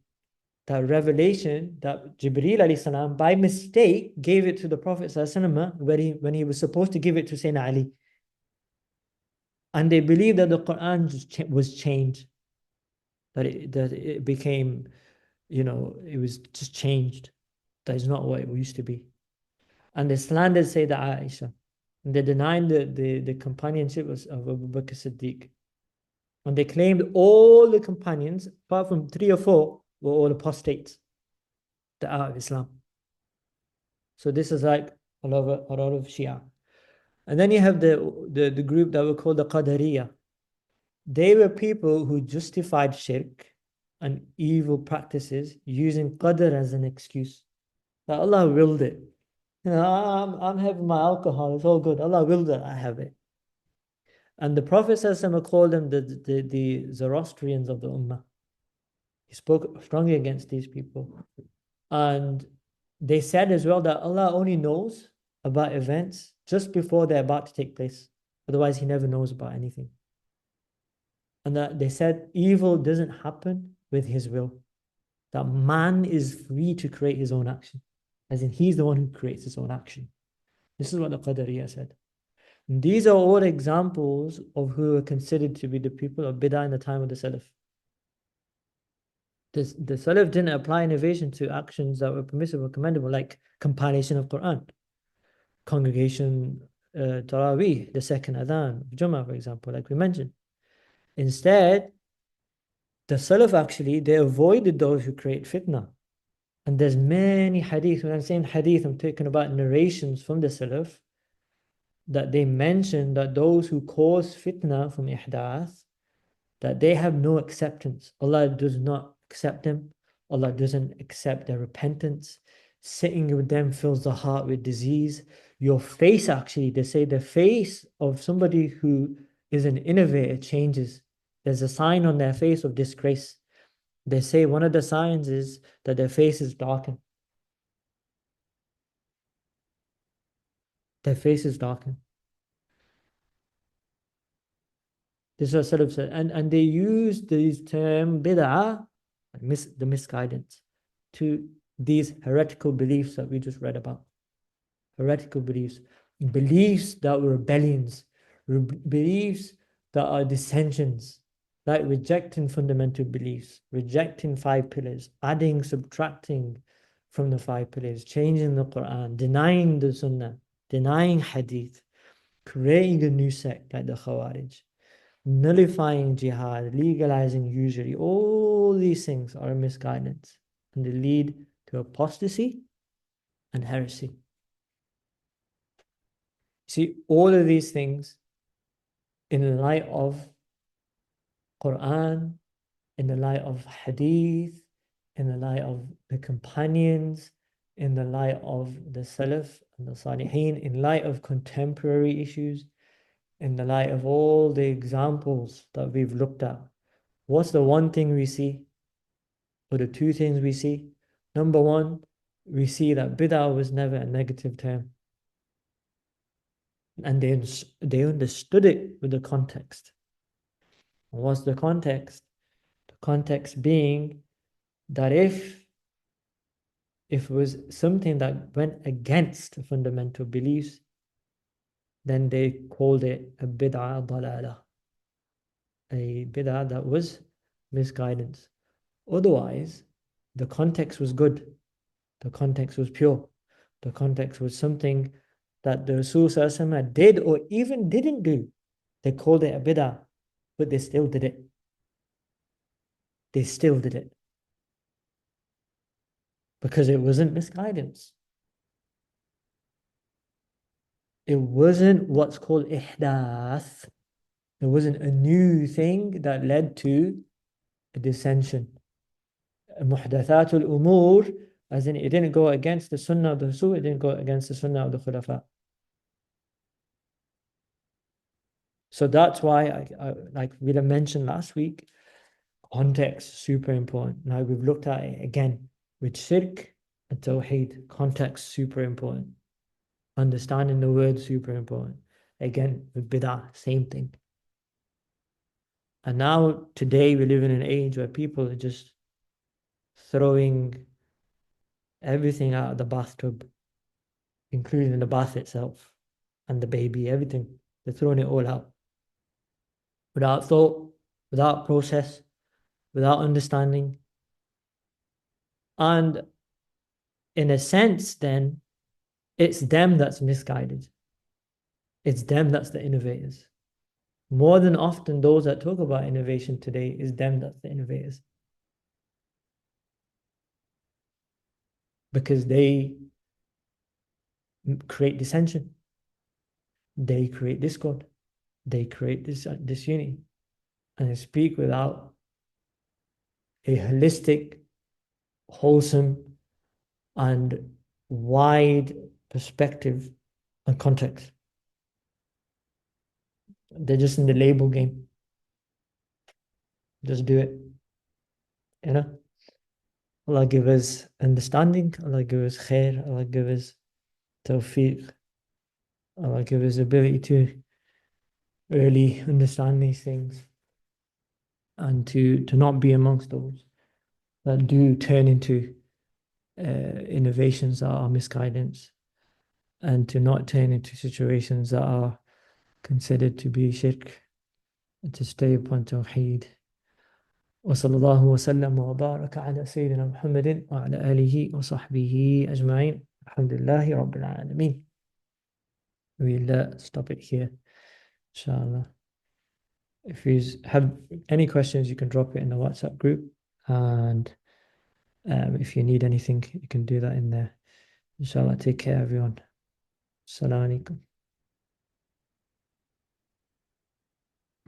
That revelation that Jibreel alayhi salam by mistake gave it to the Prophet when he was supposed to give it to Sayyidina Ali. And they believed that the Quran was changed. That it became, it was just changed. That is not what it used to be. And they slandered Sayyidah Aisha. And they denied the companionship of Abu Bakr Siddiq. And they claimed all the companions, apart from 3 or 4, were all apostates. They're out of Islam. So this is like a lot of Shia. And then you have the group that were called the Qadariyah. They were people who justified shirk and evil practices using qadr as an excuse. That Allah willed it. I'm having my alcohol, it's all good. Allah willed it, I have it. And the Prophet ﷺ called them the Zoroastrians of the Ummah. He spoke strongly against these people. And they said as well that Allah only knows about events just before they're about to take place. Otherwise, He never knows about anything. And that they said evil doesn't happen with His will. That man is free to create his own action. As in, he's the one who creates his own action. This is what the Qadariyah said. And these are all examples of who are considered to be the people of Bid'ah in the time of the Salaf. The Salaf didn't apply innovation to actions that were permissible, commendable, like compilation of Quran, congregation, Taraweeh, the second Adhan, Jummah, for example, like we mentioned. Instead, the Salaf actually, they avoided those who create fitna. And there's many hadith, when I'm saying hadith, I'm talking about narrations from the Salaf, that they mention that those who cause fitna from ihdath, that they have no acceptance. Allah does not accept them. Allah doesn't accept their repentance. Sitting with them fills the heart with disease. Your face, actually, they say the face of somebody who is an innovator changes. There's a sign on their face of disgrace. They say one of the signs is that their face is darkened. Their face is darkened. This is what Salaf said. And they use this term bid'ah, the misguidance, to these heretical beliefs that we just read about. Heretical beliefs. Beliefs that were rebellions. Beliefs that are dissensions. Like rejecting fundamental beliefs, rejecting 5 pillars, adding, subtracting from the 5 pillars, changing the Quran, denying the Sunnah, denying Hadith, creating a new sect like the Khawarij, nullifying jihad, legalizing usury. All these things are a misguidance and they lead to apostasy and heresy. See, all of these things in light of Quran, in the light of Hadith, in the light of the companions, in the light of the Salaf and the Salihin, in light of contemporary issues, in the light of all the examples that we've looked at. What's the one thing we see? Or the 2 things we see? Number 1, we see that bid'ah was never a negative term. And they understood it with the context. What's the context? The context being that if it was something that went against fundamental beliefs, then they called it a bid'ah dalala, a bid'ah that was misguidance. Otherwise, the context was good, the context was pure, the context was something that the Rasul did or even didn't do. They called it a bid'ah, but they still did it. They still did it. Because it wasn't misguidance. It wasn't what's called ihdath. It wasn't a new thing that led to a dissension. Muhdathatul umur, as in it didn't go against the sunnah of the Rasul, it didn't go against the sunnah of the Khulafa. So that's why, like we mentioned last week, context super important. Now we've looked at it again with Shirk and Tawhid. Context super important. Understanding the word super important. Again, with Bid'ah, same thing. And now today we live in an age where people are just throwing everything out of the bathtub, including the bath itself and the baby, everything. They're throwing it all out. Without thought, without process, without understanding. And in a sense, then, it's them that's misguided. It's them that's the innovators. More than often, those that talk about innovation today is them that's the innovators. Because they create dissension. They create discord. They create disunity. And they speak without a holistic, wholesome, and wide perspective and context. They're just in the label game. Just do it. You know? Allah give us understanding. Allah give us khair. Allah give us tawfiq. Allah give us ability to really understand these things and to not be amongst those that do turn into innovations that are misguidance, and to not turn into situations that are considered to be shirk, and to stay upon Tawhid. وصلى الله وسلم وبارك على سيدنا محمد وعلى آله وصحبه أجمعين. الحمد لله رب العالمين. We'll stop it here, inshallah. If you have any questions, you can drop it in the WhatsApp group, and if you need anything, you can do that in there. Inshallah, take care, everyone. Assalamu alaikum.